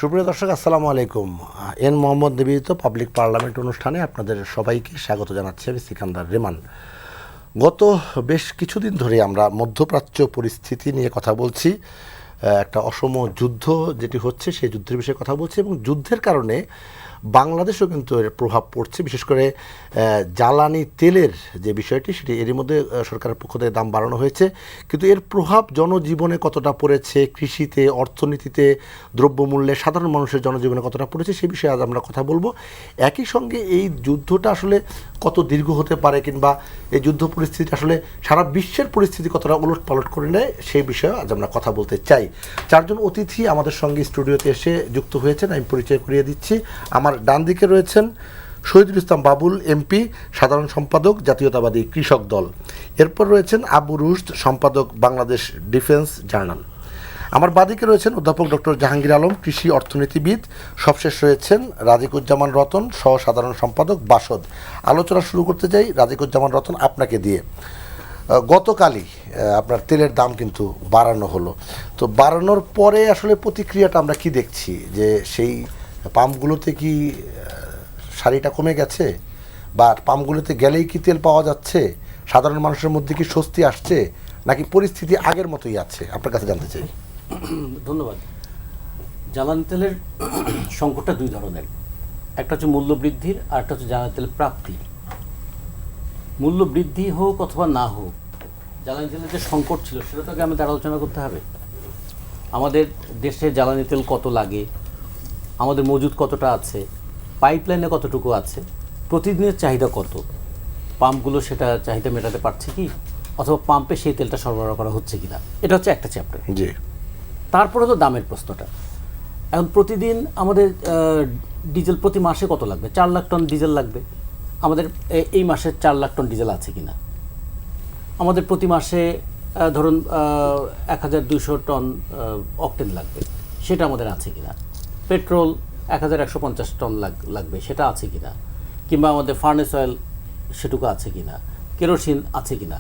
সুপ্রিয় দর্শক, আসসালামু আলাইকুম। এন মোহাম্মদ নিবেদিত পাবলিক পার্লামেন্ট অনুষ্ঠানে আপনাদের সবাইকে স্বাগত জানাচ্ছি আমি সিকান্দার রেমান। গত বেশ কিছুদিন ধরে আমরা মধ্যপ্রাচ্য পরিস্থিতি নিয়ে কথা বলছি। একটা অসম যুদ্ধ যেটি হচ্ছে সেই যুদ্ধের বিষয়ে কথা বলছি এবং যুদ্ধের কারণে বাংলাদেশেও কিন্তু এর প্রভাব পড়ছে। বিশেষ করে জ্বালানি তেলের যে বিষয়টি সেটি এরই মধ্যে সরকারের পক্ষ থেকে দাম বাড়ানো হয়েছে, কিন্তু এর প্রভাব জনজীবনে কতটা পড়েছে, কৃষিতে, অর্থনীতিতে, দ্রব্যমূল্যে, সাধারণ মানুষের জনজীবনে কতটা পড়েছে সে বিষয়ে আজ আমরা কথা বলবো। একই সঙ্গে এই যুদ্ধটা আসলে কত দীর্ঘ হতে পারে কিংবা এই যুদ্ধ পরিস্থিতি আসলে সারা বিশ্বের পরিস্থিতি কতটা ওলট পালট করে নেয় সেই বিষয়ে আজ আমরা কথা বলতে চাই। চারজন অতিথি আমাদের সঙ্গে স্টুডিওতে এসে যুক্ত হয়েছেন, আমি পরিচয় করিয়ে দিচ্ছি। আমার ডান দিকে রয়েছেন শহীদুল ইসলাম বাবুল, এমপি, সাধারণ সম্পাদক, জাতীয়তাবাদী কৃষক দল। এরপর রয়েছেন আবু রুশদ, সম্পাদক, বাংলাদেশ ডিফেন্স জার্নাল। আমার বাদিকে রয়েছেন অধ্যাপক ডক্টর জাহাঙ্গীর আলম, কৃষি অর্থনীতিবিদ। সবশেষ রয়েছেন রাজিকুজ্জামান রতন, সহ সাধারণ সম্পাদক, বাসদ। আলোচনা শুরু করতে চাই রাজিকুজ্জামান রতন আপনাকে দিয়ে। গতকালই আপনার তেলের দাম কিন্তু বাড়ানো হলো, তো বাড়ানোর পরে আসলে প্রতিক্রিয়াটা আমরা কি দেখছি, যে সেই পাম্পগুলোতে কি সারিটা কমে গেছে, বা পাম্পগুলোতে গেলেই কি তেল পাওয়া যাচ্ছে, সাধারণ মানুষের মধ্যে কি স্বস্তি আসছে, নাকি পরিস্থিতি আগের মতোই আছে, আপনার কাছে জানতে চাই। ধন্যবাদ। জ্বালানি তেলের সংকটটা দুই ধরনের, একটা হচ্ছে মূল্য বৃদ্ধির আর একটা হচ্ছে জ্বালানি তেলের প্রাপ্তির। মূল্য বৃদ্ধি হোক অথবা না হোক, জ্বালানি তেলের যে সংকট ছিল সেটা তো আগে আমাদের আলোচনা করতে হবে। আমাদের দেশে জ্বালানি তেল কত লাগে, আমাদের মজুদ কতটা আছে, পাইপলাইনে কতটুকু আছে, প্রতিদিনের চাহিদা কত, পাম্পগুলো সেটা চাহিদা মেটাতে পারছে কি, অথবা পাম্পে সেই তেলটা সরবরাহ করা হচ্ছে কিনা, এটা হচ্ছে একটা চ্যাপ্টার। জি। তারপরে তো দামের প্রশ্নটা। এখন প্রতিদিন আমাদের ডিজেল প্রতি মাসে কত লাগবে? 4 লাখ টন ডিজেল লাগবে। আমাদের এই মাসে 4 লাখ টন ডিজেল আছে কিনা? আমাদের প্রতি মাসে ধরুন 1200 টন অকটেন লাগবে, সেটা আমাদের আছে কিনা? পেট্রোল 1150 টন লাগবে, সেটা আছে কিনা? কিংবা আমাদের ফার্নেস অয়েল সেটুকু আছে কিনা? কেরোসিন আছে কিনা?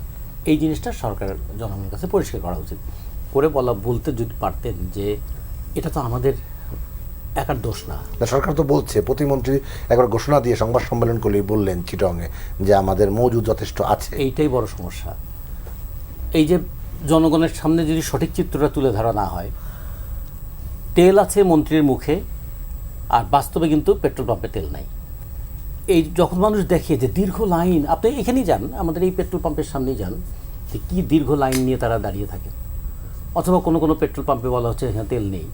এই জিনিসটা সরকারের জনগণের কাছে পরিষ্কার করা উচিত। করে বলতে যদি পারতেন যে এটা তো আমাদের একার দোষ না। সরকার তো বলছে, প্রতিমন্ত্রী একবার ঘোষণা দিয়ে সংবাদ সম্মেলন করলেই বললেন চিটংয়ে যে আমাদের মজুদ যথেষ্ট আছে। এইটাই বড় সমস্যা। এই যে জনগণের সামনে যদি সঠিক চিত্রটা তুলে ধরা না হয়, তেল আছে মন্ত্রীর মুখে আর বাস্তবে কিন্তু পেট্রোল পাম্পে তেল নাই। এই যখন মানুষ দেখে যে দীর্ঘ লাইন, আপনি এখানেই যান, আমাদের এই পেট্রোল পাম্পের সামনেই যান, যে কী দীর্ঘ লাইন নিয়ে তারা দাঁড়িয়ে থাকে। অথবা কোনো কোনো পেট্রোল পাম্পে বলা হচ্ছে এখানে তেল নেই,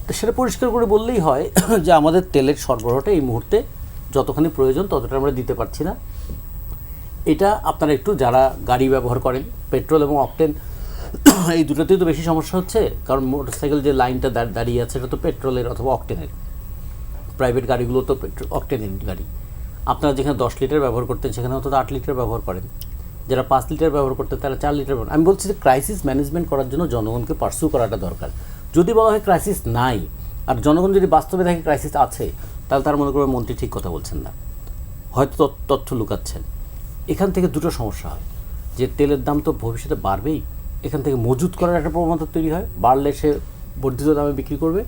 তো সেটা পরিষ্কার করে বললেই হয় যে আমাদের তেলের সরবরাহটা এই মুহূর্তে যতখানি প্রয়োজন ততটা আমরা দিতে পারছি না। এটা আপনারা একটু যারা গাড়ি ব্যবহার করেন, পেট্রোল এবং অকটেন এই দুটোতেই তো বেশি সমস্যা হচ্ছে, কারণ মোটরসাইকেল যে লাইনটা দাঁড়িয়ে আছে এটা তো পেট্রোলের অথবা অকটেনের। প্রাইভেট গাড়িগুলো তো অকটেনের গাড়ি। আপনারা যেখানে 10 লিটার ব্যবহার করতেন সেখানে অন্তত 8 লিটার ব্যবহার করেন, যারা 5 লিটার ব্যবহার করতেন তারা 4 লিটার ব্যবহার। আমি বলছি যে ক্রাইসিস ম্যানেজমেন্ট করার জন্য জনগণকে পার্সু করাটা দরকার। যদি বলা হয় ক্রাইসিস নাই, আর জনগণ যদি বাস্তবে দেখে ক্রাইসিস আছে, তাহলে তারা মনে করবে মন্ত্রী ঠিক কথা বলছেন না, হয়তো তথ্য লুকাচ্ছেন। এখান থেকে দুটো সমস্যা হয়, যে তেলের দাম তো ভবিষ্যতে বাড়বেই, এখান থেকে মজুত করার একটা প্রবণতা তৈরি হয়, বাড়লে সে বর্ধিত দামে বিক্রি করবে।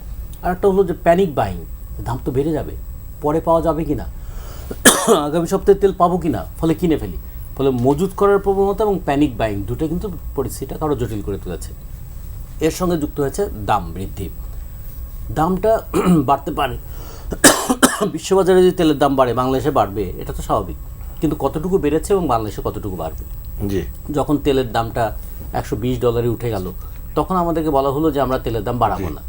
আর একটা হলো যে প্যানিক বাইং, দাম তো বেড়ে যাবে, পরে পাওয়া যাবে কি না, আগামী সপ্তাহে তেল পাবো কি না, ফলে কিনে ফেলি। ফলে মজুত করার প্রবণতা এবং প্যানিক বাইং দুটো কিন্তু পরিস্থিতিটা আরও জটিল করে তুলেছে। এর সঙ্গে যুক্ত হয়েছে দাম বৃদ্ধি। দামটা বাড়তে পারে, বিশ্ববাজারে যদি তেলের দাম বাড়ে বাংলাদেশে বাড়বে, এটা তো স্বাভাবিক, কিন্তু কতটুকু বেড়েছে এবং বাংলাদেশে কতটুকু বাড়বে? জি। যখন তেলের দামটা $120 উঠে গেল, তখন আমাদেরকে বলা হলো যে আমরা তেলের দাম বাড়াবো না।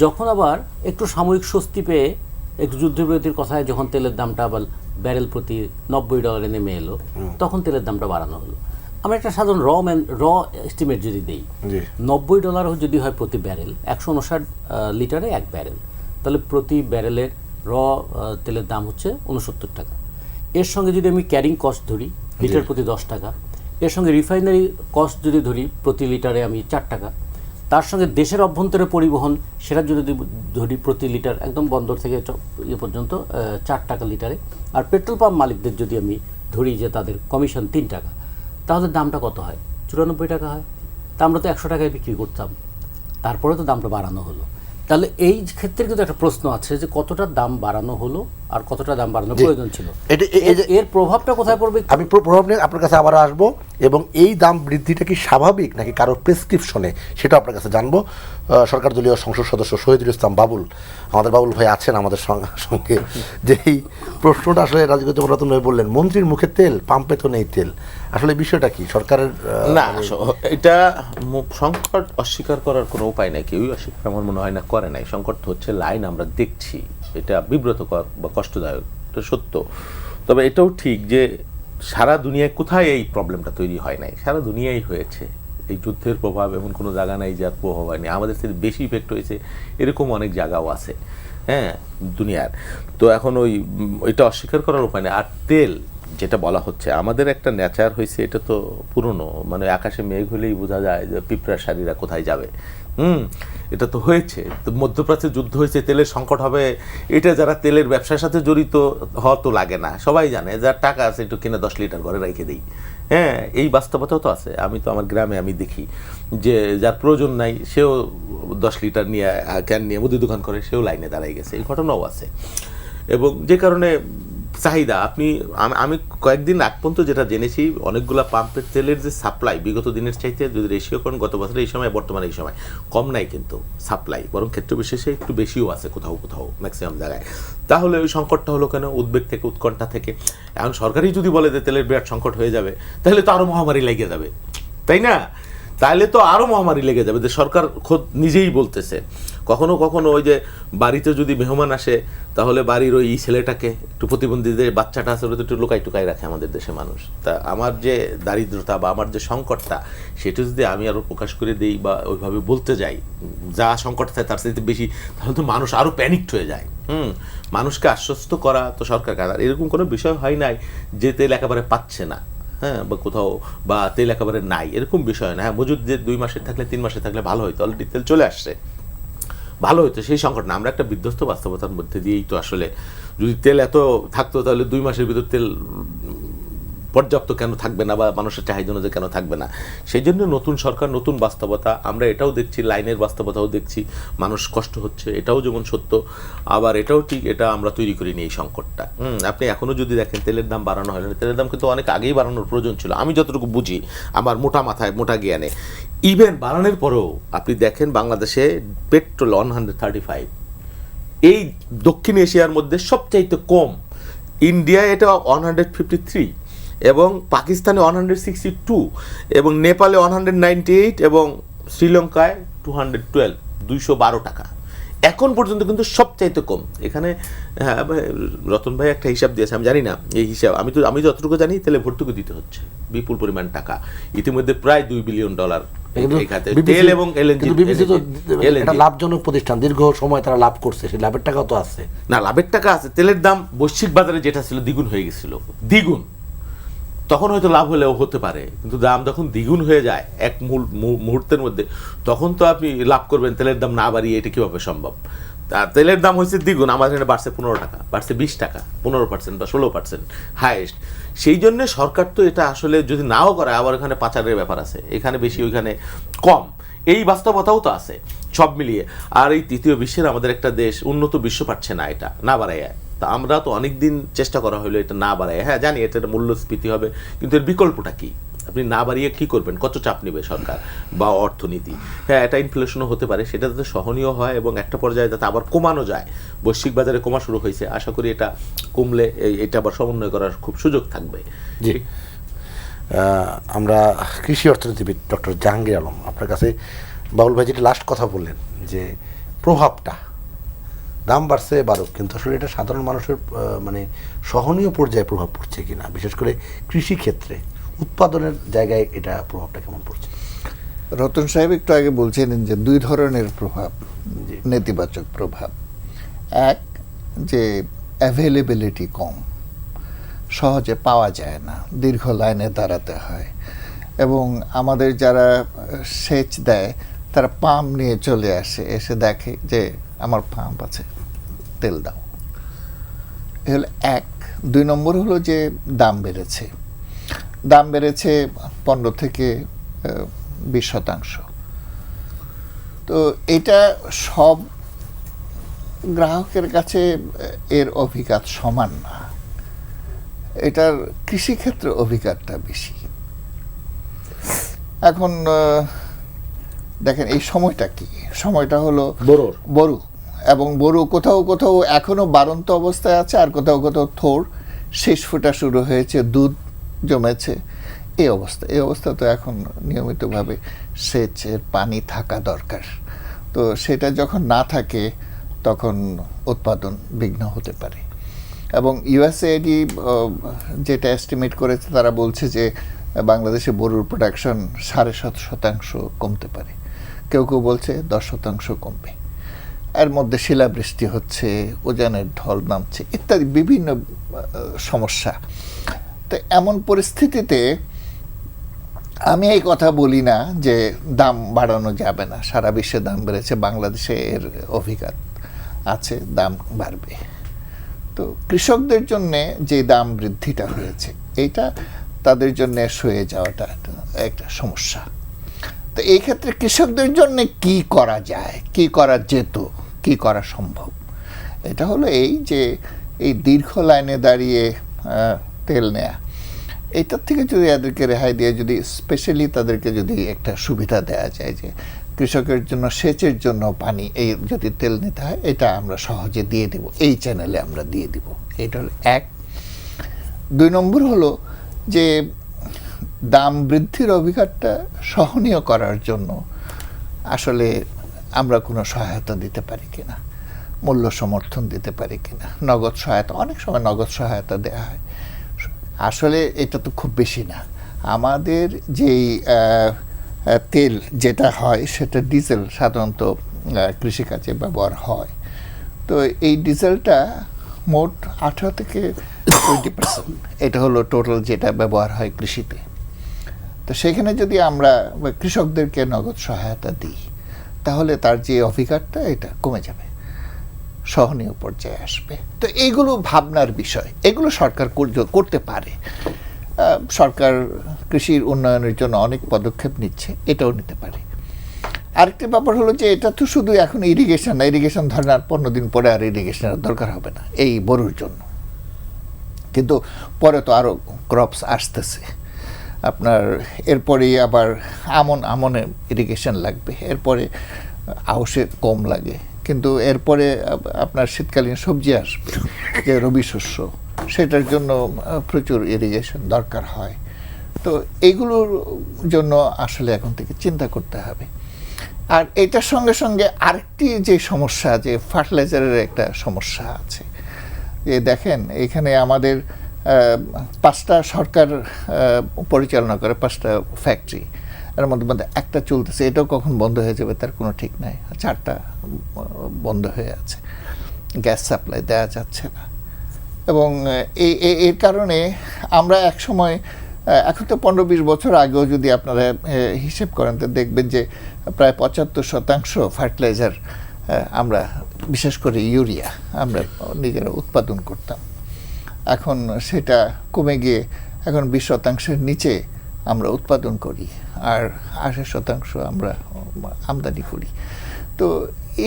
যখন আবার একটু সাময়িক স্বস্তি পেয়ে একটু যুদ্ধবিরতির কথায় যখন তেলের দামটা আবার ব্যারেল প্রতি $90 নেমে এলো, তখন তেলের দামটা বাড়ানো হলো। আমরা একটা সাধারণ র এস্টিমেট যদি দিই, $90 যদি হয় প্রতি ব্যারেল, 159 লিটারে 1 ব্যারেল, তাহলে প্রতি ব্যারেলের তেলের দাম হচ্ছে 69 টাকা। এর সঙ্গে যদি আমি ক্যারিং কস্ট ধরি লিটার প্রতি 10 টাকা, এর সঙ্গে রিফাইনারি কস্ট যদি ধরি প্রতি লিটারে আমি 4 টাকা, তার সঙ্গে দেশের অভ্যন্তরে পরিবহন সেটা যদি ধরি প্রতি লিটার একদম বন্দর থেকে ইয়ে পর্যন্ত 4 টাকা লিটারে, আর পেট্রোল পাম্প মালিকদের যদি আমি ধরি যে তাদের কমিশন 3 টাকা, তাহলে দামটা কত হয়? 94 টাকা হয়। তা আমরা তো 100 টাকায় বিক্রি করতাম, তারপরে তো দামটা বাড়ানো হলো। তাহলে এই ক্ষেত্রে কিন্তু একটা প্রশ্ন আছে যে কতটা দাম বাড়ানো হলো আর কতটা দাম বাড়ানো প্রয়োজন ছিল, এর প্রভাবটা কোথায় পড়বে? আমি প্রভাব নিয়ে আপনার কাছে আবার আসবো, এবং এই দাম বৃদ্ধিটা কি স্বাভাবিক নাকি কারোর প্রেসক্রিপশনে সেটা আপনার কাছে জানবো। সরকার দলীয় সংসদ সদস্য শহীদুল ইসলাম বাবুল, আমাদের বাবুল ভাই আছেন আমাদের সঙ্গে, যে এই প্রশ্নটা আসলে রাজগত রতন ভাই বললেন মন্ত্রীর মুখে তেল, পাম্পে তো নেই তেল, আসলে বিষয়টা কি সরকারের? না, এটা সংকট অস্বীকার করার কোনো উপায় নাই, কেউই অস্বীকার আমার মনে হয় না করে নাই। সংকট হচ্ছে লাইন আমরা দেখছি, এটা বিব্রতকর বা কষ্টদায়ক, এটা সত্য। তবে এটাও ঠিক যে সারা দুনিয়ায় কোথায় এই প্রবলেমটা তৈরি হয় নাই, সারা দুনিয়ায় হয়েছে। এই যুদ্ধের প্রভাব এমন কোনো জায়গা নাই যার প্রভাব হয়নি, আমাদের থেকে বেশি ইফেক্ট হয়েছে এরকম অনেক জায়গাও আছে, হ্যাঁ, দুনিয়ার। তো এখন ওইটা অস্বীকার করার উপায় নেই। আর তেল যেটা বলা হচ্ছে, আমাদের একটা নেচার হয়েছে, এটা তো পুরনো, মানে আকাশে মেঘ হলেই বোঝা যায় যে পিঁপড়ার শাড়িরা কোথায় যাবে। এটা তো হয়েছে, তো মধ্যপ্রাচ্যে যুদ্ধ হয়েছে, তেলের সংকট হবে, এটা যারা তেলের ব্যবসার সাথে জড়িত হওয়া তো লাগে না, সবাই জানে যার টাকা আছে একটু কিনে 10 লিটার ঘরে রেখে দিই। হ্যাঁ, এই বাস্তবতাও তো আছে। আমি তো আমার গ্রামে আমি দেখি যে যার প্রয়োজন নাই সেও 10 লিটার নিয়ে ক্যান নিয়ে মুদি দোকান করে, সেও লাইনে দাঁড়াই গেছে, এই ঘটনাও আছে। এবং যে কারণে চাহিদা, আমি কয়েকদিন আগ পর্যন্ত যেটা জেনেছি, অনেকগুলা পাম্পের তেলের যে সাপ্লাই বিগত দিনের চাইতে যদি রেশিও করেন, গত বছর এই সময় বর্তমানে এই সময় কম নাই, কিন্তু সাপ্লাই বরং ক্ষেত্র বিশেষে একটু বেশিও আছে কোথাও কোথাও, ম্যাক্সিমাম জায়গায়। তাহলে ওই সংকটটা হলো কেন? উদ্বেগ থেকে, উৎকণ্ঠা থেকে। এখন সরকারই যদি বলে যে তেলের বিরাট সংকট হয়ে যাবে, তাহলে তো আরও মহামারী লেগে যাবে, তাই না? তাহলে তো আরও মহামারী লেগে যাবে, যে সরকার খোদ নিজেই বলতেছে। কখনো কখনো ওই যে বাড়িতে যদি মেহমান আসে, তাহলে বাড়ির ওই ছেলেটাকে একটু প্রতিবন্ধীদের বাচ্চাটা আছে ওটা একটু লুকাই টুকাই রাখে আমাদের দেশে মানুষ। তা আমার যে দারিদ্রতা বা আমার যে সংকটটা, সেটা যদি আমি আরও প্রকাশ করে দিই বা ওইভাবে বলতে যাই, যা সংকট থাকে তার সাথে বেশি, তাহলে তো মানুষ আরও প্যানিকড হয়ে যায়। মানুষকে আশ্বস্ত করা তো সরকার কাজ। আর এরকম কোনো বিষয় হয় নাই যে তেল একেবারে পাচ্ছে না, হ্যাঁ, বা কোথাও বা তেল একেবারে নাই, এরকম বিষয় না। হ্যাঁ, মজুদ যে 2 মাসের থাকলে 3 মাসে থাকলে ভালো হইতো, অলরেডি তেল চলে আসছে, ভালো হইতো, সেই সংকট না। আমরা একটা বিধ্বস্ত বাস্তবতার মধ্যে দিয়েই তো আসলে, যদি তেল এত থাকতো তাহলে 2 মাসের ভিতর তেল পর্যাপ্ত কেন থাকবে না, বা মানুষের চাহিদা অনুযায়ী কেন থাকবে না? সেই জন্য নতুন সরকার, নতুন বাস্তবতা, আমরা এটাও দেখছি, লাইনের বাস্তবতাও দেখছি, মানুষ কষ্ট হচ্ছে, এটাও যেমন সত্য, আবার এটাও ঠিক, এটা আমরা তৈরি করিনি এই সংকটটা। আপনি এখনও যদি দেখেন তেলের দাম বাড়ানো হয় না, তেলের দাম কিন্তু অনেক আগেই বাড়ানোর প্রয়োজন ছিল, আমি যতটুকু বুঝি আমার মোটা মাথায়, মোটা জ্ঞানে। ইভেন বাড়ানোর পরেও আপনি দেখেন বাংলাদেশে পেট্রোল 135, এই দক্ষিণ এশিয়ার মধ্যে সবচাইতে কম। ইন্ডিয়ায় এটা 153, এবং পাকিস্তানে 162, এবং নেপালে 198, এবং শ্রীলঙ্কায় 212, 212 টাকা এখন পর্যন্ত, কিন্তু সবচাইতে কম এখানে। হ্যাঁ, রতন ভাই একটা হিসাব দিয়েছে, আমি জানি না এই হিসাব, আমি যতটুকু জানি তেলে ভর্তুকি দিতে হচ্ছে বিপুল পরিমাণ টাকা, ইতিমধ্যে প্রায় $2 বিলিয়ন তেল এবং এলএনজি। লাভজনক প্রতিষ্ঠান, দীর্ঘ সময় তারা লাভ করছে, সেই লাভের টাকাও তো আছে। না, লাভের টাকা আছে, তেলের দাম বৈশ্বিক বাজারে যেটা ছিল দ্বিগুণ হয়ে গেছিল, দ্বিগুণ। তখন হয়তো লাভ হলেও হতে পারে, কিন্তু দাম যখন দ্বিগুণ হয়ে যায় এক মুহূর্তের মধ্যে, তখন তো আপনি লাভ করবেন তেলের দাম না বাড়িয়ে, এটা কীভাবে সম্ভব? তেলের দাম হয়েছে দ্বিগুণ, আমাদের এখানে বাড়ছে 15 টাকা, বাড়ছে 20 টাকা, 15% বা 16% হাইয়েস্ট। সেই জন্য সরকার তো এটা আসলে যদি নাও করে, আবার এখানে পাচারের ব্যাপার আছে, এখানে বেশি ওইখানে কম, এই বাস্তবতাও তো আছে সব মিলিয়ে। আর এই তৃতীয় বিশ্বের আমাদের একটা দেশ উন্নত বিশ্ব পাচ্ছে না এটা না বাড়াইয়া, তা আমরা তো অনেক দিন চেষ্টা করা হলো এটা না বাড়ায়। হ্যাঁ, জানি এটা মূল্যস্ফীতি হবে, কিন্তু এর বিকল্পটা কি? আপনি না বাড়িয়ে কী করবেন? কত চাপ নেবে সরকার বা অর্থনীতি? হ্যাঁ, এটা ইনফ্লেশনও হতে পারে, সেটা যাতে সহনীয় হয় এবং একটা পর্যায়ে যাতে আবার কমানো যায়। বৈশ্বিক বাজারে কমা শুরু হয়েছে, আশা করি এটা কমলে এটা আবার সমন্বয় করার খুব সুযোগ থাকবে। জি, আমরা কৃষি অর্থনীতিবিদ ডক্টর জাহাঙ্গীর আলম, আপনার কাছে বাবুল ভাই যেটা লাস্ট কথা বললেন যে প্রভাবটা, দাম বাড়ছে বাড়ুক, কিন্তু আসলে এটা সাধারণ মানুষের মানে সহনীয় পর্যায়ে প্রভাব পড়ছে কিনা, বিশেষ করে কৃষি ক্ষেত্রে উৎপাদনের জায়গায় এটা প্রভাবটা কেমন পড়ছে? রতন সাহেব একটু আগে বলছিলেন যে 2 ধরনের প্রভাব, নেতিবাচক প্রভাব। এক, যে অ্যাভেলেবিলিটি কম, সহজে পাওয়া যায় না, দীর্ঘ লাইনে দাঁড়াতে হয়, এবং আমাদের যারা সেচ দেয় তারা পাম্প নিয়ে চলে আসে, এসে দেখে যে আমার পাম্প আছে, তেল দাও। এ হলো এক। 2 নম্বর হলো যে দাম বেড়েছে, দাম বেড়েছে 15 থেকে 20%। তো এটা সব গ্রাহকের কাছে এর অভিঘাত সমান না, এটার কৃষিক্ষেত্রে অভিঘাতটা বেশি। এখন দেখেন এই সময়টা কি, সময়টা হলো বরু, এবং বরু কোথাও কোথাও এখনো বাড়ন্ত অবস্থায় আছে, আর কোথাও কোথাও থোড় শেষ ফোঁটা শুরু হয়েছে, দুধ জমেছে। এই অবস্থা তো এখন নিয়মিতভাবে সেচের পানি থাকা দরকার। তো সেটা যখন না থাকে তখন উৎপাদন বিঘ্ন হতে পারে। এবং ইউএসএআইডি যেটা এস্টিমেট করেছে, তারা বলছে যে বাংলাদেশে গরুর প্রোডাকশন 7.5% কমতে পারে, কেউ কেউ বলছে 10% কমবে। এর মধ্যে শিলাবৃষ্টি হচ্ছে, ওজনের ঢল নামছে ইত্যাদি বিভিন্ন সমস্যা। তো এমন পরিস্থিতিতে আমি এই কথা বলি না যে দাম বাড়ানো যাবে না, সারা বিশ্বে দাম বেড়েছে, বাংলাদেশে এর অভিঘাত আছে, দাম বাড়বে। তো কৃষকদের জন্যে যে দাম বৃদ্ধিটা হয়েছে, এইটা তাদের জন্য সয়ে যাওয়াটা একটা সমস্যা। তো এই ক্ষেত্রে কৃষকদের জন্য কি করা যায়, কি করা যেত, কি করা সম্ভব, এটা হলো এই যে এই দীর্ঘ লাইনে দাঁড়িয়ে তেল নেয়া, এইটার থেকে যদি এদেরকে রেহাই দিয়ে যদি স্পেশালি তাদেরকে যদি একটা সুবিধা দেওয়া যায় যে কৃষকের জন্য সেচের জন্য পানি, এই যদি তেল নিতে হয় এটা আমরা সহজে দিয়ে দেব, এই চ্যানেলে আমরা দিয়ে দিব। এটা হলো এক। 2 নম্বর হলো যে দাম বৃদ্ধির অভিঘাতটা সহনীয় করার জন্য আসলে আমরা কোনো সহায়তা দিতে পারি কিনা, মূল্য সমর্থন দিতে পারি কিনা, নগদ সহায়তা, অনেক সময় নগদ সহায়তা দেওয়া হয়। আসলে এটা তো খুব বেশি না। আমাদের যেই তেল যেটা হয় সেটা ডিজেল সাধারণত কৃষিকাজে ব্যবহার হয়। তো এই ডিজেলটা মোট 18 থেকে 20%, এটা হলো টোটাল যেটা ব্যবহার হয় কৃষিতে। তো সেখানে যদি আমরা কৃষকদেরকে নগদ সহায়তা দিই, তাহলে তার যে অভিঘাতটা এটা কমে যাবে, সহনীয় পর্যায়ে আসবে। তো এইগুলো ভাবনার বিষয়, এগুলো সরকার করতে পারে। সরকার কৃষির উন্নয়নের জন্য অনেক পদক্ষেপ নিচ্ছে, এটাও নিতে পারে। আরেকটি ব্যাপার হলো যে এটা তো শুধু এখন ইরিগেশন না, ইরিগেশন ধরেন আর 15 দিন পরে আর ইরিগেশনের দরকার হবে না এই বরুর জন্য, কিন্তু পরে তো আরও ক্রপস আসতেছে। আপনার এরপরে আবার আমনে ইরিগেশন লাগবে, এরপরে আউশে কম লাগে, কিন্তু এরপরে আপনার শীতকালীন সবজি আসবে যে রবি শস্য, সেটার জন্য প্রচুর ইরিগেশন দরকার হয়। তো এইগুলোর জন্য আসলে এখন থেকে চিন্তা করতে হবে। আর এটার সঙ্গে সঙ্গে আরেকটি যে সমস্যা, যে ফার্টিলাইজারের একটা সমস্যা আছে, যে দেখেন এখানে আমাদের 5টা সরকার পরিচালনা করে, 5টা ফ্যাক্টরি, এর মধ্যে একটা চলতেছে, এটাও কখন বন্ধ হয়ে যাবে তার কোনো ঠিক নাই। 4টা বন্ধ হয়ে আছে, গ্যাস সাপ্লাই দেওয়া যাচ্ছে না। এবং এর কারণে আমরা এক সময়, এখন তো 15-20 বছর আগেও যদি আপনারা হিসেব করেন তো দেখবেন যে প্রায় 75% ফার্টিলাইজার আমরা, বিশেষ করে ইউরিয়া, আমরা নিজেরা উৎপাদন করতাম। এখন সেটা কমে গিয়ে এখন 20% নিচে আমরা উৎপাদন করি, আর 80% আমরা আমদানি করি। তো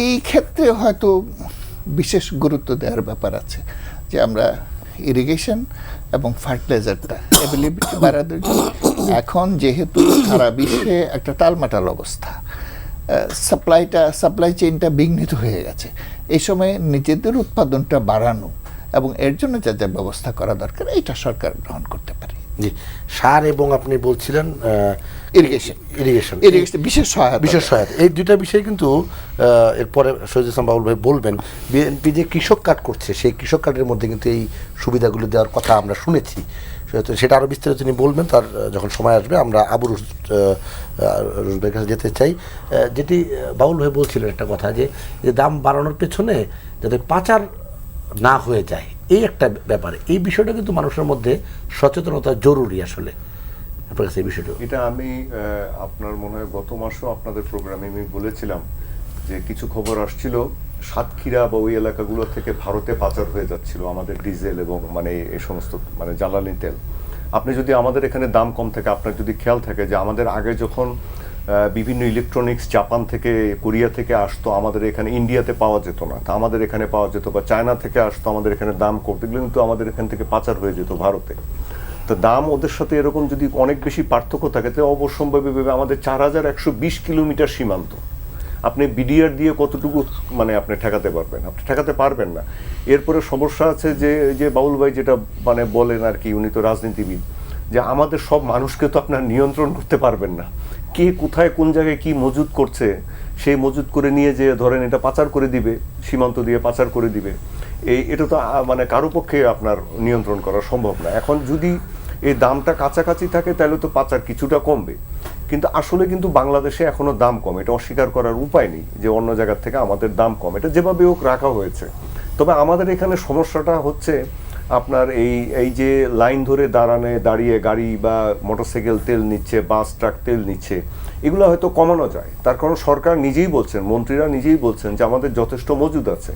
এই ক্ষেত্রে হয়তো বিশেষ গুরুত্ব দেওয়ার ব্যাপার আছে যে আমরা ইরিগেশন এবং ফার্টিলাইজারটা অ্যাভেলেবিলিটি বাড়ানোর জন্য। এখন যেহেতু সারা বিশ্বে একটা টালমাটাল অবস্থা, সাপ্লাই চেইনটা বিঘ্নিত হয়ে গেছে, এই সময়ে নিজেদের উৎপাদনটা বাড়ানো এবং এর জন্য যা যা ব্যবস্থা করা দরকার এটা সরকার গ্রহণ করতে পারে। জি, সার এবং আপনি বলছিলেন ইরিগেশন বিশেষ সহায়তা, এই দুইটা বিষয় কিন্তু এরপরে শহীদুল ইসলাম বাবুল ভাই বলবেন। বিএনপি যে কৃষক কার্ড করছে, সেই কৃষক কার্ডের মধ্যে কিন্তু এই সুবিধাগুলো দেওয়ার কথা আমরা শুনেছি, সেটা আরও বিস্তারিত তিনি বলবেন তার যখন সময় আসবে। আমরা আবু রুজবের কাছে যেতে চাই, যেটি বাবুল ভাই বলছিলেন একটা কথা, যে দাম বাড়ানোর পেছনে যাতে পাচার না হয়ে যায়, এই একটা ব্যাপারে, এই বিষয়টা কিন্তু মানুষের মধ্যে সচেতনতা জরুরি। আসলে আপনার কাছে এই বিষয়টা, এটা আমি আপনার মনে হয় গত মাসও আপনাদের প্রোগ্রামে আমি বলেছিলাম যে কিছু খবর আসছিল সাতক্ষীরা বা ওই এলাকাগুলো থেকে ভারতে পাচার হয়ে যাচ্ছিল আমাদের ডিজেল এবং মানে এই সমস্ত মানে জ্বালানি তেল। আপনি যদি আমাদের এখানে দাম কম থাকে, আপনার যদি খেয়াল থাকে যে আমাদের আগে যখন বিভিন্ন ইলেকট্রনিক্স জাপান থেকে কোরিয়া থেকে আসতো, আমাদের এখানে ইন্ডিয়াতে পাওয়া যেত না, তা আমাদের এখানে পাওয়া যেত, বা চায়না থেকে আসতো, আমাদের এখানে দাম করতে গেলে কিন্তু আমাদের এখান থেকে পাচার হয়ে যেত ভারতে। তো দাম ওদের সাথে এরকম যদি অনেক বেশি পার্থক্য থাকে, তো অবশ্যম্ভাবীভাবে আমাদের 4120 কিলোমিটার সীমান্ত, আপনি বিডিআর দিয়ে কতটুকু মানে আপনি ঠেকাতে পারবেন? আপনি ঠেকাতে পারবেন না। এরপরে সমস্যা আছে যে বাউল ভাই যেটা মানে বলেন আর কি, উনি তো রাজনীতিবিদ, যে আমাদের সব মানুষকে তো আপনার নিয়ন্ত্রণ করতে পারবেন না। কে কোথায় কোন জায়গায় কি মজুদ করছে, সেই মজুদ করে নিয়ে যে ধরেন এটা পাচার করে দিবে, সীমান্ত দিয়ে পাচার করে দিবে, এটা তো মানে কারো পক্ষে আপনার নিয়ন্ত্রণ করা সম্ভব না। এখন যদি এই দামটা কাছাকাছি থাকে তাহলে তো পাচার কিছুটা কমবে, কিন্তু আসলে কিন্তু বাংলাদেশে এখনো দাম কম, এটা অস্বীকার করার উপায় নেই যে অন্য জায়গার থেকে আমাদের দাম কম, এটা যেভাবে হোক রাখা হয়েছে। তবে আমাদের এখানে সমস্যাটা হচ্ছে আপনার এই যে লাইন ধরে দাঁড়িয়ে গাড়ি বা মোটরসাইকেল তেল নিচ্ছে, বাস ট্রাক তেল নিচ্ছে, এগুলো হয়তো কমানো যায়। তার কারণ সরকার নিজেই বলছেন, মন্ত্রীরা নিজেই বলছেন যে আমাদের যথেষ্ট মজুদ আছে,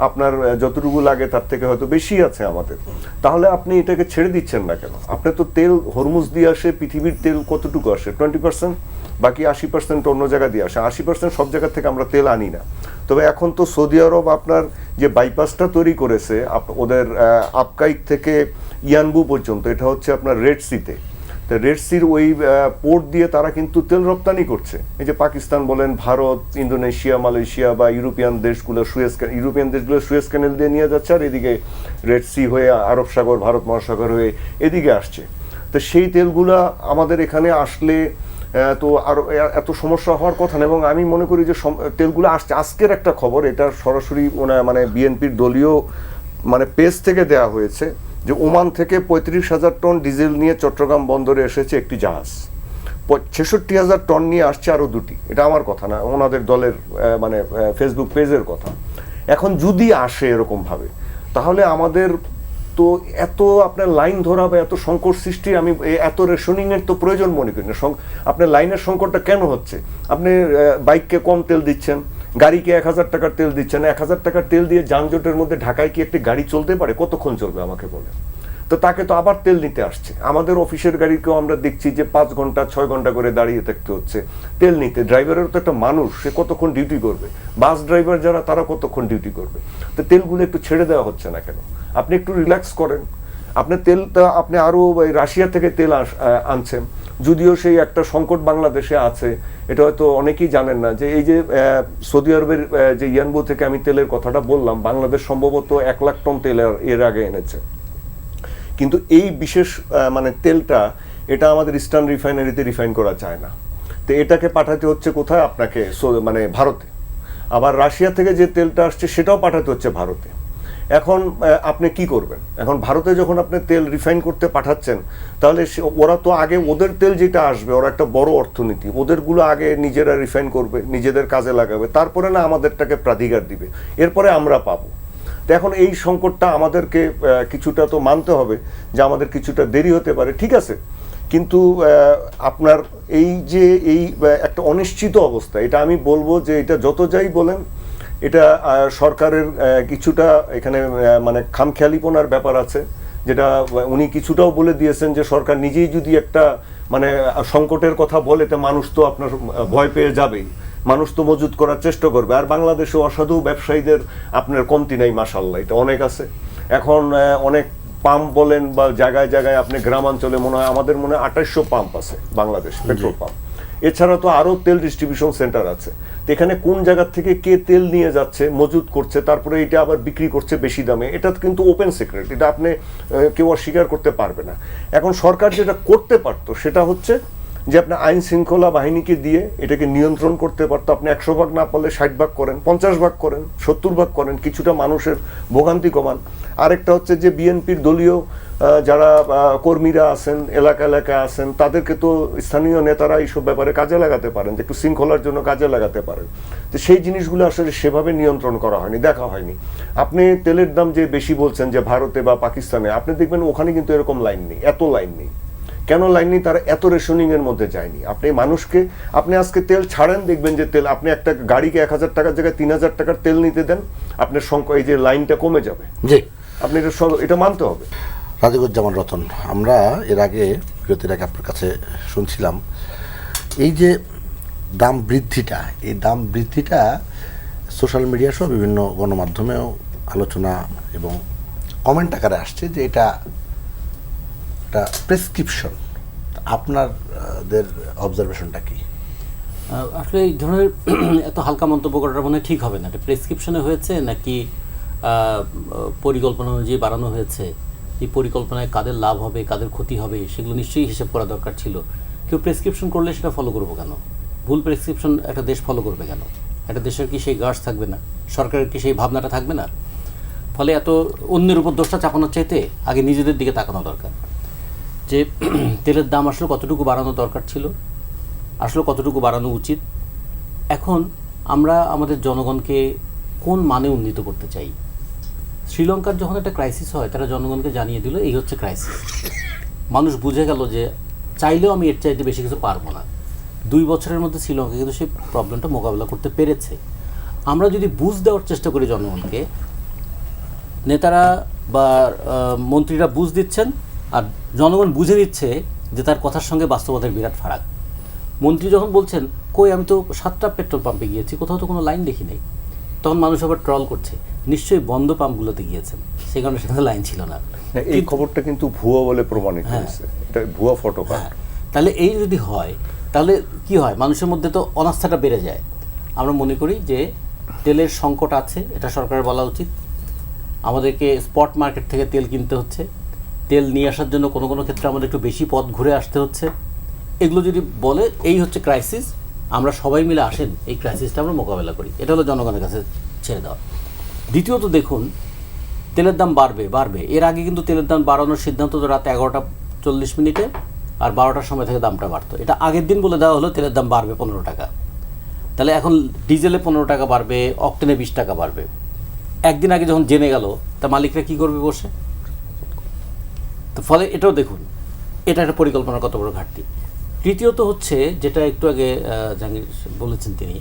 আপনার যতটুকু লাগে তার থেকে হয়তো বেশি আছে আমাদের, তাহলে আপনি এটাকে ছেড়ে দিচ্ছেন না কেন? আপনি তো তেল হরমুজ দিয়ে আসে, পৃথিবীর তেল কতটুকু আসে? 20%, বাকি 80% অন্য জায়গা দিয়ে আসে। 80% সব জায়গা থেকে আমরা তেল আনি না। তবে এখন তো সৌদি আরব আপনার যে বাইপাসটা তৈরি করেছে ওদের আপকাইক থেকে ইয়ানবু পর্যন্ত, এটা হচ্ছে আপনার রেড সিতে, তো রেড সির ওই পোর্ট দিয়ে তারা কিন্তু তেল রপ্তানি করছে। এই যে পাকিস্তান বলেন, ভারত, ইন্দোনেশিয়া, মালয়েশিয়া বা ইউরোপিয়ান দেশগুলো সুয়েজ ক্যানেল দিয়ে নিয়ে যাচ্ছে, আর এদিকে রেড সি হয়ে আরব সাগর, ভারত মহাসাগর হয়ে এদিকে আসছে। তো সেই তেলগুলা আমাদের এখানে আসলে তো আরো এত সমস্যা হওয়ার কথা না। এবং আমি মনে করি যে তেলগুলো আসছে, আজকের একটা খবর, এটা সরাসরি মানে বিএনপির দলীয় মানে পেজ থেকে দেয়া হয়েছে, যে ওমান থেকে 35,000 টন ডিজেল নিয়ে চট্টগ্রাম বন্দরে এসেছে একটি জাহাজ, 66,000 টন নিয়ে আসছে আরো দুটি। এটা আমার কথা না, ওনাদের দলের মানে ফেসবুক পেজের কথা। এখন যদি আসে এরকম ভাবে, তাহলে আমাদের তো এত আপনার লাইন ধরা বা এত সংকট সৃষ্টি, আমি এত রেশনিং এর তো প্রয়োজন মনে করি না। আপনার লাইনের সংকটটা কেন হচ্ছে? আপনি বাইককে কম তেল দিচ্ছেন, গাড়িকে 1000 টাকার তেল দিচ্ছেন। 1000 টাকার তেল দিয়ে যানজটের মধ্যে ঢাকায় কি একটি গাড়ি চলতে পারে? কতক্ষণ চলবে আমাকে বলে? তো তাকে তো আবার তেল নিতে আসছে। আমাদের অফিসের গাড়িকেও আমরা দেখছি যে 5 ঘন্টা 6 ঘন্টা করে দাঁড়িয়ে থাকতে হচ্ছে তেল নিতে। ড্রাইভারেরও তো একটা মানুষ, সে কতক্ষণ ডিউটি করবে? বাস ড্রাইভার যারা, তারা কতক্ষণ ডিউটি করবে? তো তেলগুলো একটু ছেড়ে দেওয়া হচ্ছে না কেন? আপনি একটু রিল্যাক্স করেন। আপনি তেলটা আপনি আরও রাশিয়া থেকে তেল আনছেন, যদিও সেই একটা সংকট বাংলাদেশে আছে, এটা হয়তো অনেকেই জানেন না, যে এই যে সৌদি আরবের যে ইয়ানবু থেকে আমি তেলের কথাটা বললাম, বাংলাদেশ সম্ভবত 1 লাখ টন তেল এর আগে এনেছে, কিন্তু এই বিশেষ মানে তেলটা এটা আমাদের ইস্টার্ন রিফাইনারিতে রিফাইন করা যায় না। তো এটাকে পাঠাতে হচ্ছে কোথায়? আপনাকে মানে ভারতে। আবার রাশিয়া থেকে যে তেলটা আসছে সেটাও পাঠাতে হচ্ছে ভারতে। এখন আপনি কি করবেন? এখন ভারতে যখন আপনি তেল রিফাইন করতে পাঠাচ্ছেন, তাহলে ওরা তো আগে ওদের তেল যেটা আসবে, ওরা একটা বড় অর্থনীতি, ওদেরগুলো আগে নিজেরা রিফাইন করবে, নিজেদের কাজে লাগাবে, তারপরে না আমাদেরটাকে প্রাধিকার দিবে, এরপরে আমরা পাবো। তো এখন এই সংকটটা আমাদেরকে কিছুটা তো মানতে হবে যে আমাদের কিছুটা দেরি হতে পারে, ঠিক আছে, কিন্তু আপনার এই যে একটা অনিশ্চিত অবস্থা, এটা আমি বলবো যে এটা যত যাই বলেন, এটা সরকারের কিছুটা এখানে মানে খামখেয়ালিপনার ব্যাপার আছে, যেটা উনি কিছুটাও বলে দিয়েছেন যে সরকার নিজেই যদি একটা মানে সংকটের কথা বলে, তো মানুষ তো আপনার ভয় পেয়ে যাবেই, মানুষ তো মজুত করার চেষ্টা করবে। আর বাংলাদেশে অসাধু ব্যবসায়ীদের আপনার কমতি নাই, মাশাআল্লাহ, এটা অনেক আছে। এখন অনেক পাম্প বলেন বা জায়গায় জায়গায় আপনি গ্রামাঞ্চলে মনে হয়, আমাদের মনে হয় 2800 পাম্প আছে বাংলাদেশ, পেট্রোল পাম্প। এছাড়া তো আরও তেল ডিস্ট্রিবিউশন সেন্টার আছে। তো এখানে কোন জায়গা থেকে কে তেল নিয়ে যাচ্ছে, মজুত করছে, তারপরে এটা আবার বিক্রি করছে বেশি দামে, এটা কিন্তু ওপেন সিক্রেট, এটা আপনি কেউ অস্বীকার করতে পারবে না। এখন সরকার যেটা করতে পারতো সেটা হচ্ছে যে আপনি আইন শৃঙ্খলা বাহিনীকে দিয়ে এটাকে নিয়ন্ত্রণ করতে পারতো। আপনি 100 ভাগ না পারলে 60 ভাগ করেন, 50 ভাগ করেন, 70 ভাগ করেন, কিছুটা মানুষের ভোগান্তি কমান। আরেকটা হচ্ছে যে বিএনপির দলীয় যারা কর্মীরা আছেন, এলাকা আছেন, তাদেরকে তো স্থানীয় নেতারা এইসব ব্যাপারে কাজে লাগাতে পারেন, যে একটু শৃঙ্খলার জন্য কাজে লাগাতে পারেন। তো সেই জিনিসগুলো আসলে সেভাবে নিয়ন্ত্রণ করা হয়নি, দেখা হয়নি। আপনি তেলের দাম যে বেশি বলছেন যে ভারতে বা পাকিস্তানে, আপনি দেখবেন ওখানে কিন্তু এরকম লাইন নেই, এত লাইন নেই। কেন লাইন নেই? তারা এত রেশনিং এর মধ্যে যায়নি। আপনি মানুষকে, আপনি আজকে তেল ছাড়েন, দেখবেন যে তেল, আপনি একটা গাড়িকে 1000 টাকার জায়গায় 3000 টাকার তেল নিতে দেন, আপনার সংখ্যা এই যে লাইনটা কমে যাবে। জি, আপনি এটা মানতে হবে। রাজিকুজ্জামান রতন, আমরা এর আগে বিরতির আগে আপনার কাছে শুনছিলাম এই যে দাম বৃদ্ধিটা, এই দাম বৃদ্ধিটা সোশ্যাল মিডিয়া সহ বিভিন্ন গণমাধ্যমেও আলোচনা এবং কমেন্ট আকারে আসছে যে এটা একটা প্রেসক্রিপশন। আপনাদের অবজারভেশনটা কি? আসলে এই ধরনের এত হালকা মন্তব্য করাটা মনে হয় ঠিক হবে না। এটা প্রেসক্রিপশনে হয়েছে নাকি পরিকল্পনা অনুযায়ী বাড়ানো হয়েছে, এই পরিকল্পনায় কাদের লাভ হবে কাদের ক্ষতি হবে সেগুলো নিশ্চয়ই হিসেব করা দরকার ছিল। কেউ প্রেসক্রিপশন করলে সেটা ফলো করবো কেন? ভুল প্রেসক্রিপশন একটা দেশ ফলো করবে কেন? একটা দেশের কি সেই গার্ডস থাকবে না? সরকারের কি সেই ভাবনাটা থাকবে না? ফলে এত অন্যের উপর দোষটা চাপানোর চাইতে আগে নিজেদের দিকে তাকানো দরকার, যে তেলের দাম আসলে কতটুকু বাড়ানো দরকার ছিল, আসলে কতটুকু বাড়ানো উচিত। এখন আমরা আমাদের জনগণকে কোন মানে উন্নীত করতে চাই? শ্রীলঙ্কার যখন একটা ক্রাইসিস হয় তারা জনগণকে জানিয়ে দিল এই হচ্ছে ক্রাইসিস। মানুষ বুঝে গেল যে চাইলেও আমি এর চাইতে বেশি কিছু পারবো না। 2 বছরের মধ্যে শ্রীলঙ্কা কিন্তু সেই প্রবলেমটা মোকাবেলা করতে পেরেছে। আমরা যদি বুঝ দেওয়ার চেষ্টা করি জনগণকে, নেতারা বা মন্ত্রীরা বুঝ দিচ্ছেন আর জনগণ বুঝে নিচ্ছে যে তার কথার সঙ্গে বাস্তবতার বিরাট ফারাক। মন্ত্রী যখন বলছেন কই আমি তো 7টা পেট্রোল পাম্পে গিয়েছি, কোথাও তো কোনো লাইন দেখি নাই, তখন মানুষ আবার ট্রল করছে নিশ্চয়ই বন্ধ পাম্পগুলোতে গিয়েছেন, সেই কারণে সেখানে লাইন ছিল না। এই খবরটা কিন্তু ভুয়া বলে প্রমাণিত হয়েছে, এটা ভুয়া ফটো কার্ড। তাহলে এই যদি হয় তাহলে কি হয়? মানুষের মধ্যে তো অনাস্থাটা বেড়ে যায়। আমরা মনে করি যে তেলের সংকট আছে, এটা সরকারের বলা উচিত। আমাদেরকে স্পট মার্কেট থেকে তেল কিনতে হচ্ছে, তেল নিয়ে আসার জন্য কোনো কোনো ক্ষেত্রে আমাদের একটু বেশি পথ ঘুরে আসতে হচ্ছে। এগুলো যদি বলে এই হচ্ছে ক্রাইসিস, আমরা সবাই মিলে আসেন এই ক্রাইসিসটা আমরা মোকাবেলা করি, এটা হলো জনগণের কাছে ছেড়ে দেওয়া। দ্বিতীয়ত দেখুন, তেলের দাম বাড়বে। এর আগে কিন্তু তেলের দাম বাড়ানোর সিদ্ধান্ত তো রাত 11:40 আর 12টার সময় থেকে দামটা বাড়তো। এটা আগের দিন বলে দেওয়া হলো তেলের দাম বাড়বে 15 টাকা। তাহলে এখন ডিজেলে 15 টাকা বাড়বে, অক্টেনে 20 টাকা বাড়বে। একদিন আগে যখন জেনে গেল তা মালিকরা কী করবে বসে? তো ফলে এটাও দেখুন, এটা একটা পরিকল্পনার কত বড় ঘাটতি। তৃতীয়ত হচ্ছে যেটা একটু আগে জাহাঙ্গীর বলেছেন, তিনি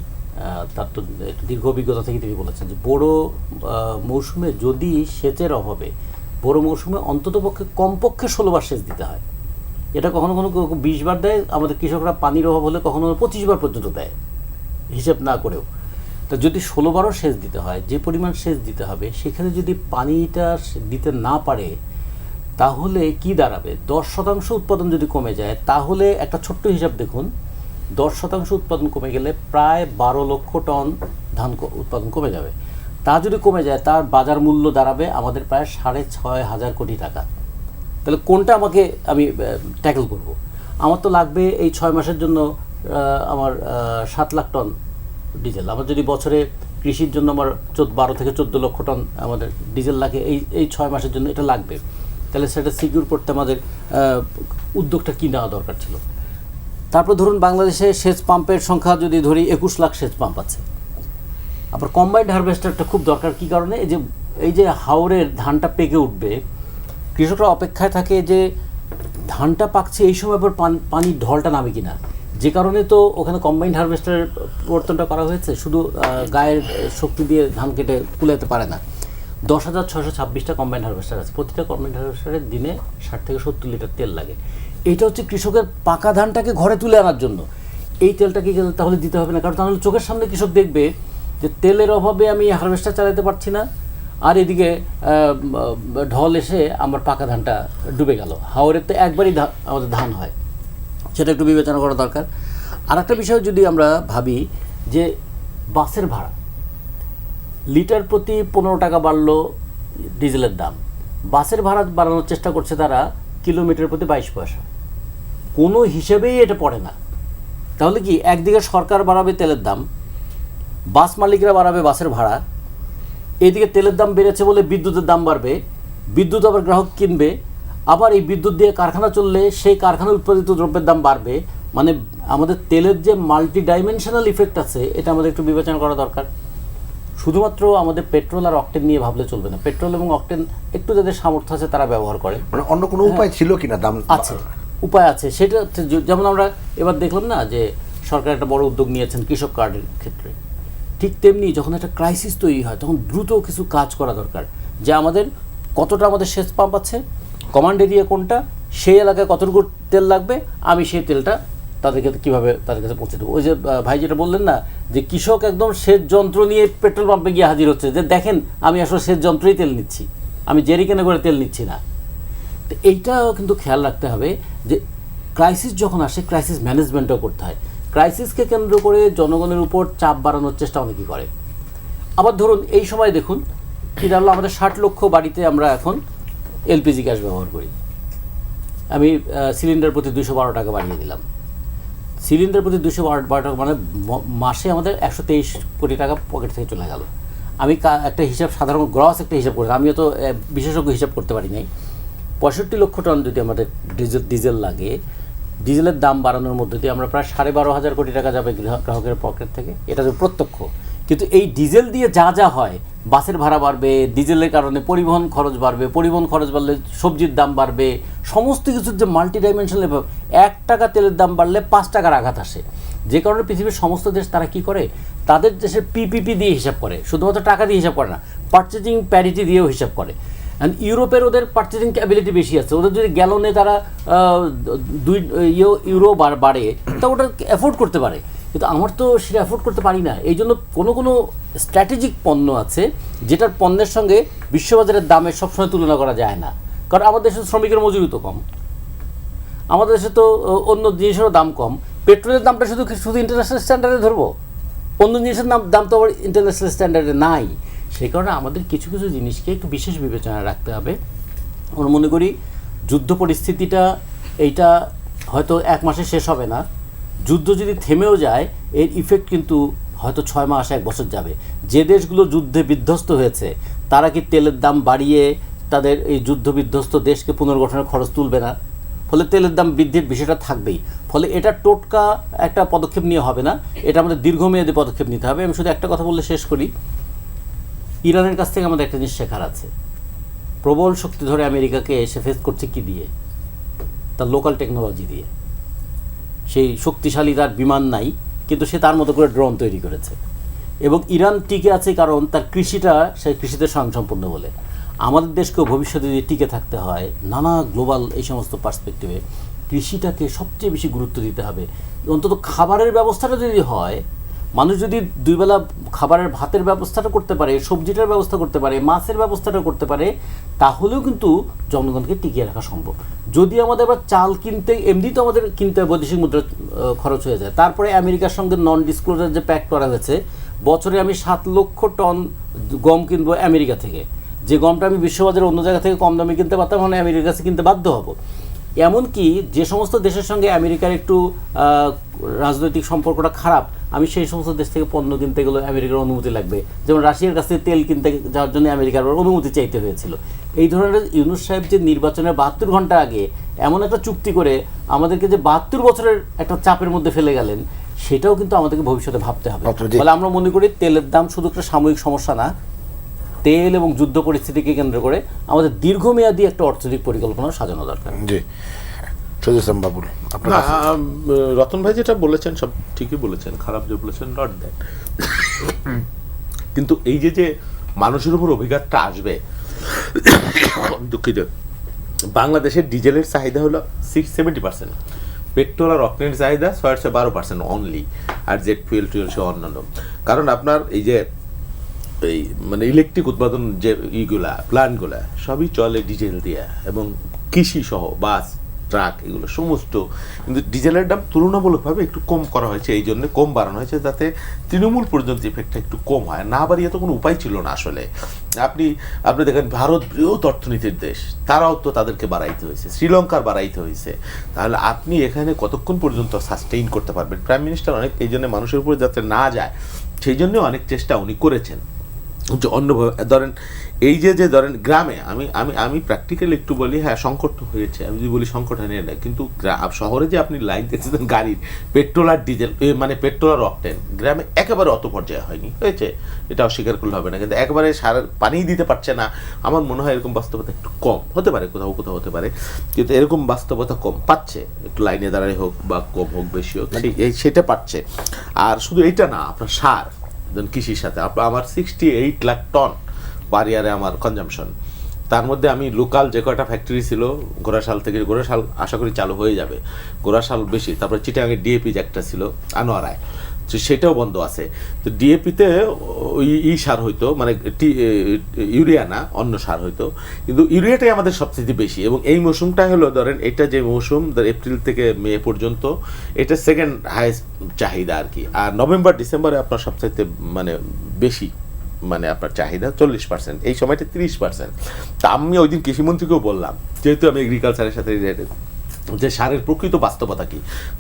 তার তো একটু দীর্ঘ অভিজ্ঞতা থেকে তিনি বলেছেন যে বড় মৌসুমে যদি সেচের অভাবে বড় মৌসুমে অন্ততপক্ষে কমপক্ষে 16 বার সেচ দিতে হয়। এটা কখনো 20 বার দেয়, আমাদের কৃষকরা পানির অভাব হলে কখনো 25 বার পর্যন্ত দেয় হিসেব না করেও। তা যদি 16 বারও সেচ দিতে হয়, যে পরিমাণ সেচ দিতে হবে সেখানে যদি পানিটা দিতে না পারে তাহলে কি দাঁড়াবে? 10% উৎপাদন যদি কমে যায় তাহলে একটা ছোট্ট হিসাব দেখুন, 10% উৎপাদন কমে গেলে প্রায় 12 লক্ষ টন ধান উৎপাদন কমে যাবে। তা যদি কমে যায় তার বাজার মূল্য দাঁড়াবে আমাদের প্রায় 6,500 কোটি টাকা। তাহলে কোনটা আমি ট্যাকল করব? আমার তো লাগবে এই 6 মাসের জন্য আমার 7 লাখ টন ডিজেল। আমার যদি বছরে কৃষির জন্য আমার 12 থেকে 14 লক্ষ টন আমাদের ডিজেল লাগে এই 6 মাসের জন্য, এটা লাগবে। তাহলে সেটা সিকিউর করতে আমাদের উদ্যোগটা কী নেওয়া দরকার ছিল? তারপর ধরুন বাংলাদেশে সেচ পাম্পের সংখ্যা যদি ধরি 21 লাখ সেচ পাম্প আছে। আবার কম্বাইন্ড হারভেস্টারটা খুব দরকার। কী কারণে? এই যে হাওরের ধানটা পেকে উঠবে, কৃষকরা অপেক্ষায় থাকে যে ধানটা পাকছে এই সময় আবার পানির ঢলটা নামে কিনা। যে কারণে তো ওখানে কম্বাইন্ড হারভেস্টারের প্রবর্তনটা করা হয়েছে। শুধু গায়ের শক্তি দিয়ে ধান কেটে কুলাতে পারে না। 10,626টা কম্বাইন্ড হারভেস্টার আছে। প্রতিটা কম্বাইন্ড হারভেস্টারের দিনে 60 থেকে 70 লিটার তেল লাগে। এইটা হচ্ছে কৃষকের পাকা ধানটাকে ঘরে তুলে আনার জন্য। এই তেলটা কি তাহলে দিতে হবে না? কারণ তাহলে চোখের সামনে কৃষক দেখবে যে তেলের অভাবে আমি হারভেস্টার চালাতে পারছি না, আর এদিকে ঢল এসে আমার পাকা ধানটা ডুবে গেল। হাওরের তো একবারই আমাদের ধান হয়, সেটা একটু বিবেচনা করা দরকার। আর একটা বিষয় যদি আমরা ভাবি যে বাসের ভাড়া, লিটার প্রতি 15 টাকা বাড়লো ডিজেলের দাম, বাসের ভাড়া বাড়ানোর চেষ্টা করছে তারা কিলোমিটার প্রতি 22 পয়সা। কোনো হিসেবেই এটা পড়ে না। তাহলে কি একদিকে সরকার বাড়াবে তেলের দাম, বাস মালিকরা বাড়াবে বাসের ভাড়া, এইদিকে তেলের দাম বেড়েছে বলে বিদ্যুতের দাম বাড়বে, বিদ্যুৎ আবার গ্রাহক কিনবে, আবার এই বিদ্যুৎ দিয়ে কারখানা চললে সেই কারখানায় উৎপাদিত দ্রব্যের দাম বাড়বে। মানে আমাদের তেলের যে মাল্টি ডাইমেনশনাল ইফেক্ট আছে এটা আমাদের একটু বিবেচনা করা দরকার। শুধুমাত্র আমাদের পেট্রোল আর অকটেন নিয়ে ভাবলে চলবে না। পেট্রোল এবং অকটেন একটু যাদের সামর্থ্য আছে তারা ব্যবহার করে। মানে অন্য কোনো উপায় ছিল কিনা দাম? আছে, উপায় আছে। সেটা যেমন আমরা এবার দেখলাম না যে সরকার একটা বড় উদ্যোগ নিয়েছেন কৃষক কার্ডের ক্ষেত্রে, ঠিক তেমনি যখন একটা ক্রাইসিস তৈরি হয় তখন দ্রুত কিছু কাজ করা দরকার। যে আমাদের কতটা আমাদের সেচ পাম্প আছে, কমান্ড এরিয়া কোনটা, সেই এলাকায় কতটুকু তেল লাগবে, আমি সেই তেলটা তাদেরকে কীভাবে তাদের কাছে পৌঁছে দেবো? ওই যে ভাই যেটা বললেন না, যে কৃষক একদম সেচ যন্ত্র নিয়ে পেট্রোল পাম্পে গিয়ে হাজির হচ্ছে, যে দেখেন আমি আসলে সেচ যন্ত্রেই তেল নিচ্ছি, আমি জেরিকেনে করে তেল নিচ্ছি না। তো এইটাও কিন্তু খেয়াল রাখতে হবে যে ক্রাইসিস যখন আসে, ক্রাইসিস ম্যানেজমেন্টও করতে হয়। ক্রাইসিসকে কেন্দ্র করে জনগণের উপর চাপ বাড়ানোর চেষ্টা অনেকেই করে। আবার ধরুন এই সময় দেখুন কি জানলো, আমাদের 60 লক্ষ বাড়িতে আমরা এখন এলপিজি গ্যাস ব্যবহার করি। আমি সিলিন্ডার প্রতি 212 টাকা বাড়িয়ে দিলাম। সিলিন্ডার প্রতি 212 টাকা মানে মাসে আমাদের 123 কোটি টাকা পকেট থেকে চলে গেল। আমি একটা হিসাব, সাধারণ গ্রস একটা হিসাব করি, আমিও তো বিশেষজ্ঞ হিসাব করতে পারি নাই। 65 লক্ষ টন যদি আমাদের ডিজেল লাগে, ডিজেলের দাম বাড়ানোর মধ্যে দিয়ে আমরা প্রায় 12,500 কোটি টাকা যাবে গ্রাহকের পকেট থেকে, এটা তো প্রত্যক্ষ। কিন্তু এই ডিজেল দিয়ে যা যা হয়, বাসের ভাড়া বাড়বে, ডিজেলের কারণে পরিবহন খরচ বাড়বে, পরিবহন খরচ বাড়লে সবজির দাম বাড়বে, সমস্ত কিছুর যে মাল্টি ডাইমেনশনাল, 1 টাকা তেলের দাম বাড়লে 5 টাকার আঘাত আসে। যে কারণে পৃথিবীর সমস্ত দেশ তারা কি করে, তাদের দেশের পিপিপি দিয়ে হিসাব করে, শুধুমাত্র টাকা দিয়ে হিসাব করে না, পারচেজিং প্যারিটি দিয়েও হিসাব করে। অ্যান্ড ইউরোপের ওদের পারচেজিং ক্যাপাবিলিটি বেশি আছে, ওদের যদি গ্যালনে তারা 2 ইউরো বাড়ে তা ওটা অ্যাফোর্ড করতে পারে, কিন্তু আমার তো সেটা অ্যাফোর্ড করতে পারি না। এই জন্য কোনো স্ট্র্যাটেজিক পণ্য আছে যেটার পণ্যের সঙ্গে বিশ্ববাজারের দামের সবসময় তুলনা করা যায় না, কারণ আমাদের দেশে শ্রমিকের মজুরি তো কম, আমাদের দেশে তো অন্য জিনিসেরও দাম কম। পেট্রোলের দামটা শুধু ইন্টারন্যাশনাল স্ট্যান্ডার্ডে ধরবো, অন্য জিনিসের দাম তো আবার ইন্টারন্যাশনাল স্ট্যান্ডার্ডে নাই। সেই কারণে আমাদের কিছু কিছু জিনিসকে একটু বিশেষ বিবেচনায় রাখতে হবে। আমরা মনে করি যুদ্ধ পরিস্থিতিটা এইটা হয়তো 1 মাসে শেষ হবে না, যুদ্ধ যদি থেমেও যায় এর ইফেক্ট কিন্তু হয়তো 6 মাস 1 বছর যাবে। যে দেশগুলো যুদ্ধে বিধ্বস্ত হয়েছে তারা কি তেলের দাম বাড়িয়ে তাদের এই যুদ্ধ বিধ্বস্ত দেশকে পুনর্গঠনের খরচ তুলবে না? ফলে তেলের দাম বৃদ্ধির বিষয়টা থাকবেই। ফলে এটা টোটকা একটা পদক্ষেপ নিয়ে হবে না, এটা আমাদের দীর্ঘমেয়াদী পদক্ষেপ নিতে হবে। আমি শুধু একটা কথা বললে শেষ করি, ইরানের কাছ থেকে আমাদের একটা জিনিস শেখার আছে। প্রবল শক্তি ধরে আমেরিকাকে এসে ফেস করছে কি দিয়ে? তার লোকাল টেকনোলজি দিয়ে। সেই শক্তিশালী তার বিমান নাই, কিন্তু সে তার মতো করে ড্রোন তৈরি করেছে। এবং ইরান টিকে আছে কারণ তার কৃষিটা সেই কৃষিতে স্বয়ংসম্পূর্ণ বলে। আমাদের দেশকেও ভবিষ্যতে যদি টিকে থাকতে হয় নানা গ্লোবাল এই সমস্ত পার্সপেক্টিভে, কৃষিটাকে সবচেয়ে বেশি গুরুত্ব দিতে হবে। অন্তত খাবারের ব্যবস্থাটা যদি হয়, মানুষ যদি 2 বেলা খাবারের ভাতের ব্যবস্থাটা করতে পারে, সবজিটার ব্যবস্থা করতে পারে, মাছের ব্যবস্থাটা করতে পারে, তাহলেও কিন্তু জনগণকে টিকিয়ে রাখা সম্ভব। যদি আমাদের আবার চাল কিনতে, এমনি তো আমাদের কিনতে বৈদেশিক মুদ্রা খরচ হয়ে যায়, তারপরে আমেরিকার সঙ্গে নন ডিসক্লোজার যে প্যাক্ট করা হয়েছে, বছরে আমি 7 লক্ষ টন গম কিনবো আমেরিকা থেকে, যে গমটা আমি বিশ্ববাজারে অন্য জায়গা থেকে কম দামে কিনতে পারতাম, মানে আমেরিকার কাছে কিনতে বাধ্য হব। এমনকি যে সমস্ত দেশের সঙ্গে আমেরিকার একটু রাজনৈতিক সম্পর্কটা খারাপ, আমি সেই সমস্ত দেশ থেকে পণ্য কিনতে গেলে আমেরিকার অনুমতি লাগবে। যেমন রাশিয়ার কাছে তেল কিনতে যাওয়ার জন্য আমেরিকার অনুমতি চাইতে হয়েছিল। এই ধরনের ইউনূস সাহেব যে নির্বাচনের 72 ঘন্টা আগে এমন একটা চুক্তি করে আমাদেরকে যে 72 বছরের একটা চাপের মধ্যে ফেলে গেলেন, সেটাও কিন্তু আমাদেরকে ভবিষ্যতে ভাবতে হবে। ফলে আমরা মনে করি তেলের দাম শুধু একটা সাময়িক সমস্যা না, তেল এবং যুদ্ধ পরিস্থিতিকে কেন্দ্র করে আমাদের দীর্ঘমেয়াদী একটা অর্থনৈতিক পরিকল্পনা সাজানো দরকার। জি, সৈয়দ বাবুল, না, রতন ভাই যেটা বলেছেন সব ঠিকই বলেছেন, খারাপ যে বলেছেন নট দ্যাট। কিন্তু এই যে মানুষের উপর অভিঘাতটা আসবে, দুঃখিত, বাংলাদেশের ডিজেলের চাহিদা হলো 70%, পেট্রোল আর অকটেনের চাহিদা 12% অনলি, আর জেট ফুয়েল টুয়েল সহ অন্যান্য। কারণ আপনার এই যে এই মানে ইলেকট্রিক উৎপাদন যে ইগুলা প্ল্যান্টগুলা সবই চলে ডিজেল দিয়ে, এবং কৃষি সহ বাস ট্রাক এগুলো সমস্ত। কিন্তু ডিজেলের দাম তুলনামূলকভাবে একটু কম করা হয়েছে, এই জন্য কম বাড়ানো হয়েছে যাতে তৃণমূল পর্যন্ত ইফেক্টটা একটু কম হয়। না বাড়িয়ে তো কোনো উপায় ছিল না আসলে। আপনি দেখেন ভারত বৃহৎ অর্থনীতির দেশ, তারাও তো তাদেরকে বাড়াইতে হয়েছে, শ্রীলঙ্কার বাড়াইতে হয়েছে। তাহলে আপনি এখানে কতক্ষণ পর্যন্ত সাস্টেইন করতে পারবেন? প্রাইম মিনিস্টার অনেক এই জন্য মানুষের উপরে যাতে না যায় সেই জন্য অনেক চেষ্টা উনি করেছেন। যে অন্যভাবে ধরেন এই যে ধরেন গ্রামে, আমি প্র্যাকটিক্যালি একটু বলি, হ্যাঁ সংকট তো হয়েছে, আমি যদি বলি সংকট হয়নি না, কিন্তু শহরে যে আপনি লাইন দেখছেন গাড়ির পেট্রোল আর ডিজেল, মানে পেট্রোল আর অকটেন, গ্রামে একেবারে অত পর্যায়ে হয়নি, হয়েছে, এটা অস্বীকার করলে হবে না। কিন্তু একবারে সারা পানিই দিতে পারছে না, আমার মনে হয় এরকম বাস্তবতা একটু কম হতে পারে, কোথাও হতে পারে, কিন্তু এরকম বাস্তবতা কম পাচ্ছে, একটু লাইনে দাঁড়াই হোক বা কম হোক বেশি হোক, সেটা পাচ্ছে। আর শুধু এইটা না, আপনার সার কৃষির সাথে আমার 68 লাখ টন পার ইয়ারে আমার কনজামশন, তার মধ্যে আমি লোকাল যে কয়টা ফ্যাক্টরি ছিল গোরাশাল থেকে, গোরাশাল আশা করি চালু হয়ে যাবে, গোরাশাল বেশি, তারপরে চিটাগাঙের ডিএপি যে একটা ছিল আনোয়ারায়, তো সেটাও বন্ধ আছে। তো ডিএপিতে ওই সার হইতো, মানে ইউরিয়া না, অন্য সার হইতো, কিন্তু ইউরিয়াটাই আমাদের সবচেয়ে বেশি। এবং এই মৌসুমটা হলো ধরেন এটা যে মৌসুম এপ্রিল থেকে মে পর্যন্ত, এটা সেকেন্ড হাইয়েস্ট চাহিদা আর কি। আর নভেম্বর ডিসেম্বরে আপনার সবচাইতে মানে বেশি, মানে আপনার চাহিদা 40%, এই সময়টা 30%। তা আমি ওই দিন কৃষিমন্ত্রীকেও বললাম, যেহেতু আমি এগ্রিকালচারের সাথে রিলেটেড, যে সারের প্রকৃত বাস্তবতা কি।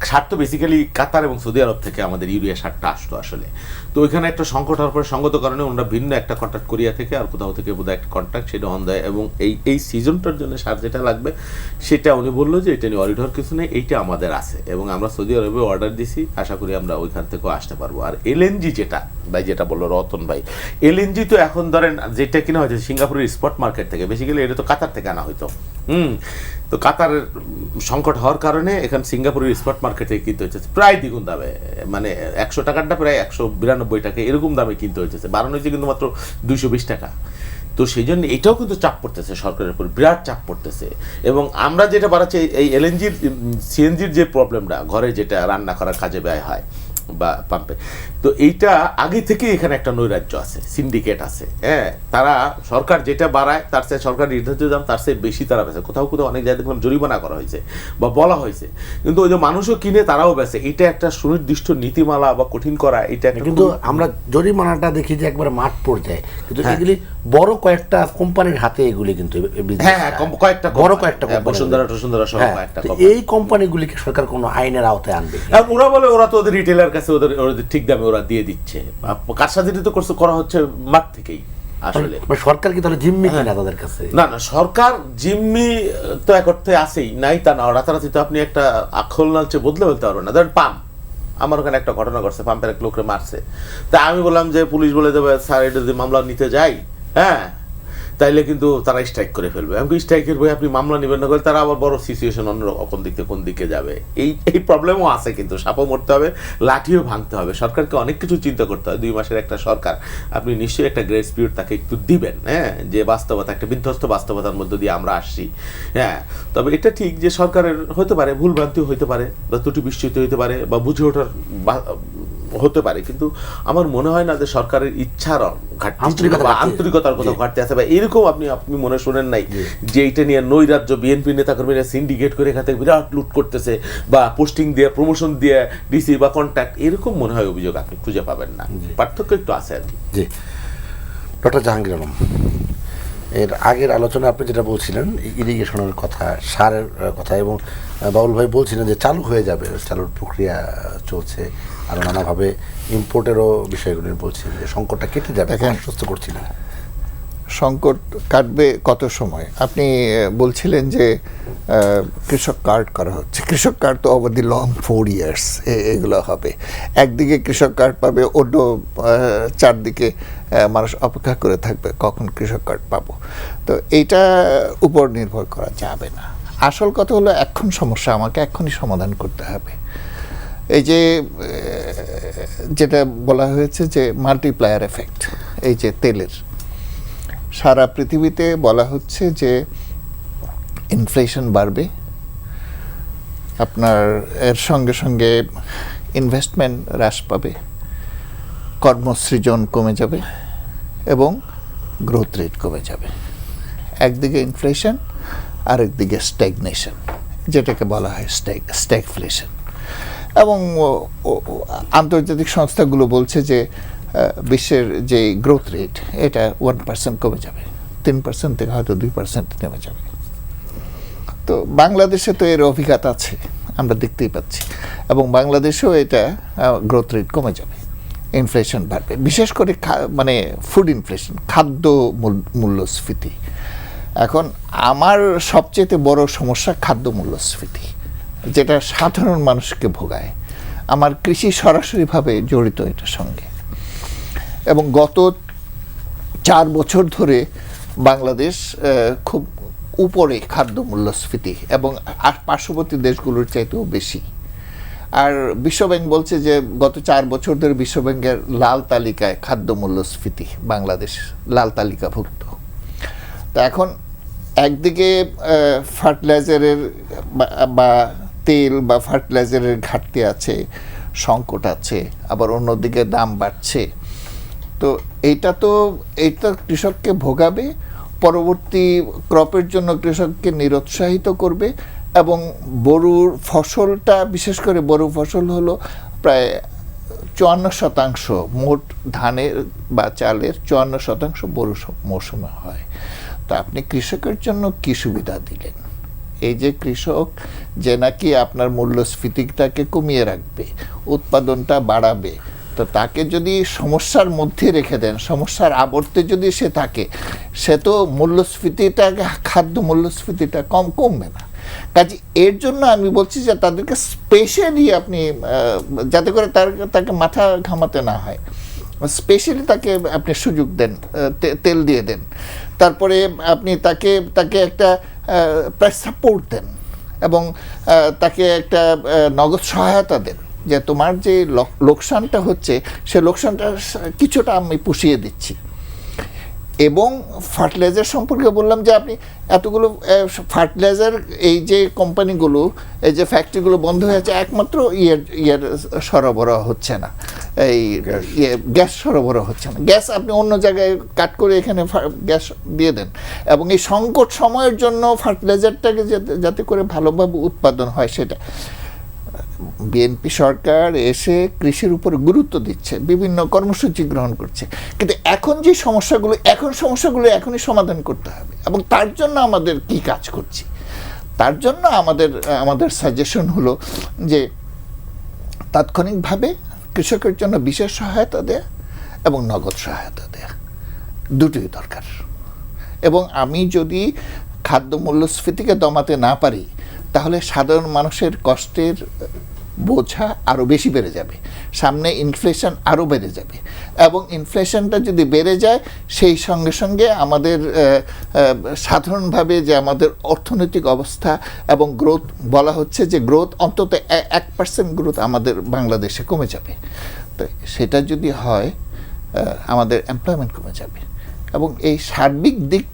সার তো বেসিক্যালি কাতার এবং সৌদি আরব থেকে আমাদের ইউরিয়া সারটা আসতো আসলে। তো ওইখানে একটা সংকট হওয়ার পরে সঙ্গত কারণে ওনারা ভিন্ন একটা কন্ট্রাক্ট কোরিয়া থেকে আর কোথাও থেকে বোধহয় একটা কন্ট্রাক্ট সেটা অন দেয়, এবং এই সিজনটার জন্য সার যেটা লাগবে সেটা উনি বললো যে এটা নিয়ে অরিড হওয়ার কিছু নেই, এইটা আমাদের আছে এবং আমরা সৌদি আরবে অর্ডার দিছি, আশা করি আমরা ওইখান থেকেও আসতে পারবো। আর এলএনজি যেটা ভাই, যেটা বললো রতন ভাই, এলএনজি তো এখন ধরেন যেটা কিনা হয়েছে সিঙ্গাপুরের স্পট মার্কেট থেকে, বেসিক্যালি এটা তো কাতার থেকে আনা হইতো। তো কাতারের সংকট হওয়ার কারণে এখানে সিঙ্গাপুরের স্পট মার্কেটে কিনতে হচ্ছে প্রায় দ্বিগুণ দামে, মানে 100 টাকারটা প্রায় 192 টাকা এরকম দামে কিনতে হচ্ছে, বাড়ানো হয়েছে কিন্তু মাত্র 220 টাকা। তো সেই জন্য এটাও কিন্তু চাপ পড়তেছে সরকারের উপর, বিরাট চাপ পড়তেছে। এবং আমরা যেটা বাড়াচ্ছি এই এলএনজির সিএনজির যে প্রবলেমটা, ঘরে যেটা রান্না করার কাজে ব্যয় হয় বা পাম্পে, তো এইটা আগে থেকে এখানে একটা নৈরাজ্য আছে, সিন্ডিকেট আছে। হ্যাঁ, তারা সরকার যেটা বাড়ায় তার চেয়ে সরকার নির্ধারিত দাম তার চেয়ে বেশি তারা বেচে, কোথাও কোথাও অনেক জায়গায় দেখলাম জরিমানা করা হয়েছে বা বলা হয়েছে, কিন্তু ওই যে মানুষও কিনে তারাও বেচে। এটা একটা সুনির্দিষ্ট নীতিমালা বা কঠিন করা, এটা কিন্তু আমরা জরিমানাটা দেখি যে একবার মাঠ পর্যায়ে, কিন্তু এগুলি বড় কয়েকটা কোম্পানির হাতে এগুলি কিন্তু হ্যাঁ কয়েকটা বড় কয়েকটা বসুন্ধরা টসুন্ধরা সহ কয়েকটা। এই কোম্পানিগুলিকে সরকার কোনো আইনের আওতায় আনবে? ওরা বলে ওরা তো ওদের রিটেলার কাছে ওদের ঠিক দামে ওরা দিয়ে দিচ্ছে, কারসাজি তো করা হচ্ছে মাঠ থেকেই আসলে। সরকার কি তাহলে জিম্মি কিনা তাদের কাছে? না না, সরকার জিম্মি তো এক অর্থে আছেই, নাই তা না। রাতারাতি তো আপনি একটা আখল নালচে বদলে ফেলতে পারবেন না। ধরেন পাম্প, আমার ওখানে একটা ঘটনা ঘটছে, পাম্পের এক লোকরে মারছে, তা আমি বললাম যে পুলিশ বলে দেবে স্যার এটা যদি মামলা নিতে যাই, হ্যাঁ তাইলে কিন্তু তারা স্ট্রাইক করে ফেলবে। আমি স্ট্রাইকের বই আপনি মামলা নেবেন না করে তারা আবার বড় সিচুয়েশন অন্য কোন দিকে যাবে, এই প্রবলেমও আছে। কিন্তু সাপও মরতে হবে, লাঠিও ভাঙতে হবে। সরকারকে অনেক কিছু চিন্তা করতে হয়। 2 মাসের একটা সরকার, আপনি নিশ্চয়ই একটা গ্রেস পিরিয়ড তাকে একটু দিবেন, হ্যাঁ, যে বাস্তবতা, একটা বিধ্বস্ত বাস্তবতার মধ্যে দিয়ে আমরা আসছি। হ্যাঁ, তবে এটা ঠিক যে সরকারের হতে পারে ভুলভ্রান্তিও হতে পারে, বা ত্রুটি বিস্মৃতি হতে পারে, বা বুঝে ওঠার হতে পারে, কিন্তু আমার মনে হয় না যে সরকারের ইচ্ছার ঘাটতি বা আন্তরিকতার কোথাও ঘাটতি আছে। বা এরকম আপনি মনে শোনেন নাই যে এইটা নিয়ে নৈরাজ্য বিএনপি নেতা কর্মীরা সিন্ডিকেট করে এখান থেকে বিরাট লুট করতেছে, বা পোস্টিং দিয়ে প্রমোশন দিয়ে ডিসি বা কন্ট্যাক্ট, এরকম মনে হয় অভিযোগ আপনি খুঁজে পাবেন না। পার্থক্য একটু আছে আর কি। জি, ডক্টর জাহাঙ্গীর আলম, এর আগের আলোচনায় আপনি যেটা বলছিলেন ইরিগেশনের কথা, সারের কথা, এবং বাউল ভাই বলছিলেন যে চালু হয়ে যাবে, চালুর প্রক্রিয়া চলছে, আরও নানাভাবে ইম্পোর্টেরও বিষয়গুলি বলছিলেন যে সংকটটা কেটে যাবে, আশ্বস্ত করছিলেন। সংকট কাটবে কত সময়? আপনি বলছিলেন যে কৃষক কার্ড করা হচ্ছে, কৃষক কার্ড তো অবধি লং 4 ইয়ার্স এগুলো হবে। একদিকে কৃষক কার্ড পাবে, অন্য চারদিকে মানুষ অপেক্ষা করে থাকবে কখন কৃষক কার্ড পাবো। তো এইটা উপর নির্ভর করা যাবে না। আসল কথা হলো এখন সমস্যা আমাকে এখনই সমাধান করতে হবে। এই যে যেটা বলা হয়েছে যে মাল্টিপ্লায়ার এফেক্ট, এই যে তেলের, সারা পৃথিবীতে বলা হচ্ছে যে ইনফ্লেশন বাড়বে, আপনার এর সঙ্গে সঙ্গে ইনভেস্টমেন্ট হ্রাস পাবে, কর্মসৃজন কমে যাবে এবং গ্রোথ রেট কমে যাবে। একদিকে ইনফ্লেশন, আরেকদিকে স্ট্যাগনেশন, যেটাকে বলা হয় স্ট্যাগফ্লেশন। এবং আন্তর্জাতিক সংস্থাগুলো বলছে যে বিশ্বের যে গ্রোথ রেট এটা 1% কমে যাবে, 3% থেকে হয়তো 2% নেমে যাবে। তো বাংলাদেশে তো এর অভিজ্ঞতা আছে, আমরা দেখতেই পাচ্ছি, এবং বাংলাদেশেও এটা গ্রোথ রেট কমে যাবে, ইনফ্লেশন বাড়বে, বিশেষ করে মানে ফুড ইনফ্লেশন, খাদ্য মূল্যস্ফীতি। এখন আমার সবচেয়ে বড় সমস্যা খাদ্য মূল্যস্ফীতি, যেটা সাধারণ মানুষকে ভোগায়। আমার কৃষি সরাসরিভাবে জড়িত এটার সঙ্গে, এবং গত 4 বছর ধরে বাংলাদেশ খুব উপরে খাদ্য মূল্যস্ফীতি, এবং পার্শ্ববর্তী দেশগুলোর চাইতেও বেশি। আর বিশ্বব্যাংক বলছে যে গত 4 বছর ধরে বিশ্বব্যাংকের লাল তালিকায় খাদ্য মূল্যস্ফীতি বাংলাদেশ লাল তালিকাভুক্ত। তা এখন একদিকে ফার্টিলাইজারের বা তেল বা ফার্টিলাইজারের ঘাটতি আছে, সংকট আছে, আবার অন্যদিকে দাম বাড়ছে। তো এইটা কৃষককে ভোগাবে, পরবর্তী ক্রপের জন্য কৃষককে নিরুৎসাহিত করবে, এবং বড়ুর ফসলটা, বিশেষ করে বড়ু ফসল হলো প্রায় 54% মোট ধানের বা চালের 54% বড়ু মৌসুমে হয়। তো আপনি কৃষকের জন্য কি সুবিধা দিলেন? এই যে কৃষক যে নাকি আপনার মূল্যস্ফীতিটাকে কমিয়ে রাখবে, উৎপাদনটা বাড়াবে, তো তাকে যদি সমস্যার মধ্যে রেখে দেন, সমস্যার আবর্তে যদি সে থাকে, সে তো খাদ্য মূল্যস্ফীতিটা কমবে না। কাজে এর জন্য আমি বলছি যে তাদেরকে স্পেশালি আপনি, যাতে করে তাকে মাথা ঘামাতে না হয়, স্পেশালি তাকে আপনি সুযোগ দেন, তেল দিয়ে দেন, তারপরে আপনি তাকে একটা প্রায় সাপোর্ট দেন, এবং তাকে একটা নগদ সহায়তা দেন, যে তোমার যে লোকসানটা হচ্ছে সে লোকসানটা কিছুটা আমি পুষিয়ে দিচ্ছি। এবং ফার্টিলাইজার সম্পর্কে বললাম যে আপনি এতগুলো ফার্টিলাইজার, এই যে কোম্পানিগুলো, এই যে ফ্যাক্টরিগুলো বন্ধ হয়েছে, একমাত্র ইয়ের সরবরাহ হচ্ছে না, এই গ্যাস সরবরাহ হচ্ছে না। গ্যাস আপনি অন্য জায়গায় কাট করে এখানে গ্যাস দিয়ে দেন, এবং এই সংকট সময়ের জন্য ফার্টিলাইজারটাকে যাতে করে ভালোভাবে উৎপাদন হয় সেটা। বিএনপি সরকার এসে কৃষির উপর গুরুত্ব দিচ্ছে, বিভিন্ন কর্মসূচি গ্রহণ করছে, কিন্তু সমস্যাগুলো এখনই সমাধান করতে হবে। এবং তার জন্য আমাদের কি কাজ করছি, তার জন্য আমাদের সাজেশন হলো যে তাৎক্ষণিকভাবে কৃষকের জন্য বিশেষ সহায়তা দেয়া এবং নগদ সহায়তা দেয়া, দুটোই দরকার। এবং আমি যদি খাদ্য মূল্যস্ফীতিকে দমাতে না পারি, তাহলে সাধারণ মানুষের কষ্টের বোঝা আরও বেশি বেড়ে যাবে, সামনে ইনফ্লেশন আরও বেড়ে যাবে, এবং ইনফ্লেশনটা যদি বেড়ে যায়, সেই সঙ্গে সঙ্গে আমাদের সাধারণভাবে যে আমাদের অর্থনৈতিক অবস্থা এবং গ্রোথ, বলা হচ্ছে যে গ্রোথ অন্তত 1% গ্রোথ আমাদের বাংলাদেশে কমে যাবে। তো সেটা যদি হয়, আমাদের এমপ্লয়মেন্ট কমে যাবে। এবং এই সার্বিক দিক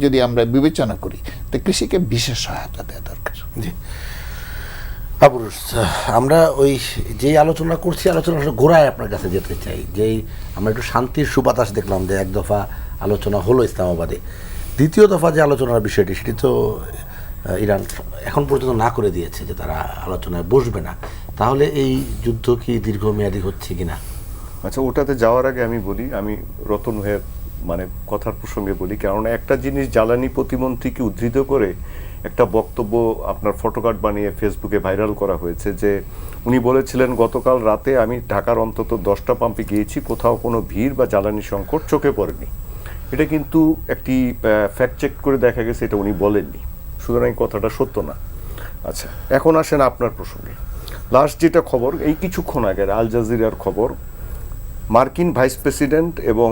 যদি আমরা বিবেচনা করি, তো কৃষিকে বিশেষ সহায়তা দেওয়া দরকার। জি আবুরুস, আমরা ওই যেই আলোচনা করছি, আলোচনা গোড়ায় আপনার কাছে যেতে চাই। যেই আমরা একটু শান্তির সুবাতাস দেখলাম, যে এক দফা আলোচনা হলো ইসলামাবাদে, দ্বিতীয় দফা যে আলোচনার বিষয়টি, সেটি তো ইরান এখন পর্যন্ত না করে দিয়েছে যে তারা আলোচনায় বসবে না। তাহলে এই যুদ্ধ কি দীর্ঘমেয়াদী হচ্ছে কিনা? আচ্ছা, ওটাতে যাওয়ার আগে আমি বলি, আমি রতন ভাইয়ের কথার প্রসঙ্গে বলি, কেননা একটা জিনিস জ্বালানি প্রতিমন্ত্রীকে উদ্ধৃত করে একটা বক্তব্য আপনার ফটোকার্ড বানিয়ে ফেসবুকে ভাইরাল করা হয়েছে, যে উনি বলেছিলেন, গতকাল রাতে আমি ঢাকার অন্তত 10টা পাম্পে গিয়েছি, কোথাও কোনো ভিড় বা জ্বালানি সংকট চোখে পড়েনি। এটা কিন্তু একটি ফ্যাক্ট চেক করে দেখা গেছে এটা উনি বলেননি, সুতরাং কথাটা সত্য না। আচ্ছা, এখন আসেন আপনার প্রসঙ্গে। লাস্ট যেটা খবর, এই কিছুক্ষণ আগে আল জাজিরার খবর, মার্কিন ভাইস প্রেসিডেন্ট এবং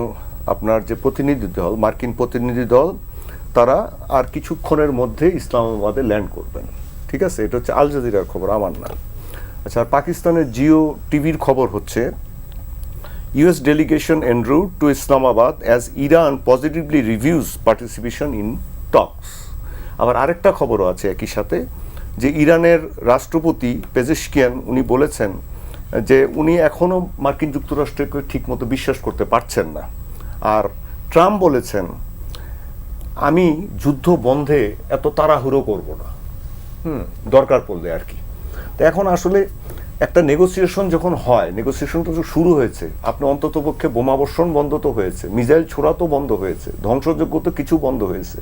আপনার যে প্রতিনিধি দল, মার্কিন প্রতিনিধি দল, তারা আর কিছুক্ষণের মধ্যে ইসলামাবাদে ল্যান্ড করবেন। ঠিক আছে, এটা হচ্ছে আল জাজিরার খবর, আমার না। আচ্ছা, আর পাকিস্তানের জিও টিভির খবর হচ্ছে, US delegation en route to Islamabad as Iran positively reviews participation in talks। আবার আরেকটা খবরও আছে একই সাথে, যে ইরানের রাষ্ট্রপতি পেজেশকিয়ান, উনি বলেছেন যে উনি এখনও মার্কিন যুক্তরাষ্ট্রকে ঠিকমতো বিশ্বাস করতে পারছেন না। আর ট্রাম্প বলেছেন, আমি যুদ্ধ বন্ধে এত তাড়াহুড়ো করব না, দরকার পড়লে আর কি। তো এখন আসলে একটা নেগোসিয়েশন যখন হয়, নেগোসিয়েশনটা তো শুরু হয়েছে, আপনি অন্ততপক্ষে বোমাবর্ষণ বন্ধ তো হয়েছে, মিসাইল ছোড়া তো বন্ধ হয়েছে, ধ্বংসযোগ্য তো কিছু বন্ধ হয়েছে।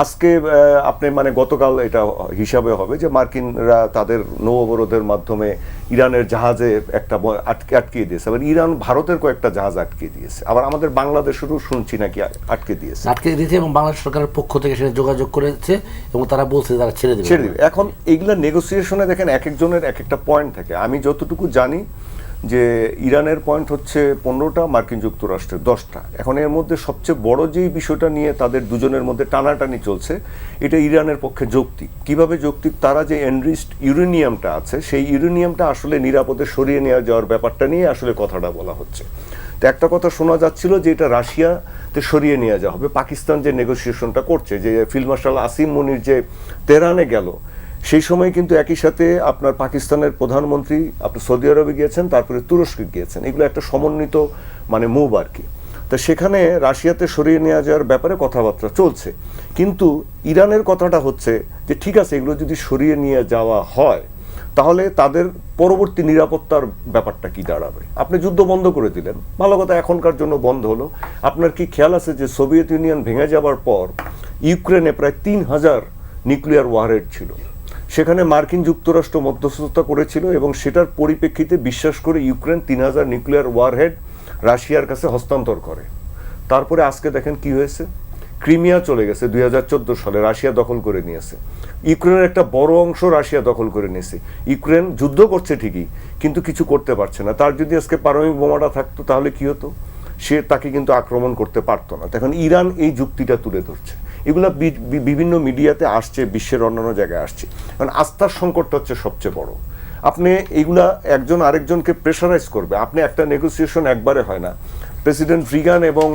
আজকে আপনি গতকাল এটা হিসাবে হবে যে মার্কিনরা তাদের নৌ অবরোধের মাধ্যমে ইরানের জাহাজে একটা আটকিয়ে দিয়েছে, আবার ইরান ভারতের কয়েকটা জাহাজ আটকিয়ে দিয়েছে, আবার আমাদের বাংলাদেশেরও শুনছি নাকি আটকে দিয়েছে এবং বাংলাদেশ সরকারের পক্ষ থেকে সেটা যোগাযোগ করেছে এবং তারা বলছে তারা ছেড়ে দেবে। এখন এইগুলা নেগোসিয়েশনে দেখেন এক একজনের এক একটা পয়েন্ট থাকে। আমি যতটুকু জানি যে ইরানের পয়েন্ট হচ্ছে 15টা, মার্কিন যুক্তরাষ্ট্রের 10টা। এখন এর মধ্যে সবচেয়ে বড় যেই বিষয়টা নিয়ে তাদের দুজনের মধ্যে টানাটানি চলছে, এটা ইরানের পক্ষে যৌক্তিক। কিভাবে যৌক্তিক? তারা যে এনরিচড ইউরেনিয়ামটা আছে, সেই ইউরেনিয়ামটা আসলে নিরাপদে সরিয়ে নিয়ে যাওয়ার ব্যাপারটা নিয়ে আসলে কথাটা বলা হচ্ছে। তো একটা কথা শোনা যাচ্ছিল যে এটা রাশিয়াতে সরিয়ে নিয়ে যাওয়া হবে। পাকিস্তান যে নেগোসিয়েশনটা করছে, যে ফিল্ড মার্শাল আসিম মুনির যে তেহরানে গেল, সেই সময় কিন্তু একই সাথে আপনার পাকিস্তানের প্রধানমন্ত্রী আপনার সৌদি আরবে গিয়েছেন, তারপরে তুরস্কে গিয়েছেন। এগুলো একটা সমন্বিত মানে মুভ আর কি। তা সেখানে রাশিয়াতে সরিয়ে নেওয়া যাওয়ার ব্যাপারে কথাবার্তা চলছে, কিন্তু ইরানের কথাটা হচ্ছে যে ঠিক আছে, এগুলো যদি সরিয়ে নিয়ে যাওয়া হয় তাহলে তাদের পরবর্তী নিরাপত্তার ব্যাপারটা কি দাঁড়াবে? আপনি যুদ্ধ বন্ধ করে দিলেন, ভালো কথা, এখনকার জন্য বন্ধ হলো। আপনার কি খেয়াল আছে যে সোভিয়েত ইউনিয়ন ভেঙে যাবার পর ইউক্রেনে প্রায় 3000 নিউক্লিয়ার ওয়ারহেড ছিল, সেখানে মার্কিন যুক্তরাষ্ট্র মধ্যস্থতা করেছিল এবং সেটার পরিপ্রেক্ষিতে বিশ্বাস করে ইউক্রেন 3000 নিউক্লিয়ার ওয়ারহেড রাশিয়ার কাছে হস্তান্তর করে। তারপরে আজকে দেখেন কি হয়েছে, ক্রিমিয়া চলে গেছে 2014 সালে, রাশিয়া দখল করে নিয়েছে। ইউক্রেনের একটা বড় অংশ রাশিয়া দখল করে নিয়েছে। ইউক্রেন যুদ্ধ করছে ঠিকই, কিন্তু কিছু করতে পারছে না। তার যদি আজকে পারমাণবিক বোমাটা থাকতো তাহলে কি হতো? সে তাকে কিন্তু আক্রমণ করতে পারতো না। এখন ইরান এই যুক্তিটা তুলে ধরছে, এগুলা বিভিন্ন মিডিয়াতে আসছে, বিশ্বের অন্যান্য জায়গায় আসছে। কারণ আস্থার সংকটটা হচ্ছে সবচেয়ে বড়। আপনি এইগুলা একজন আরেকজনকে প্রেশারাইজ করবে। আপনি একটা নেগোসিয়েশন একবারে হয় না। প্রেসিডেন্ট রিগান এবং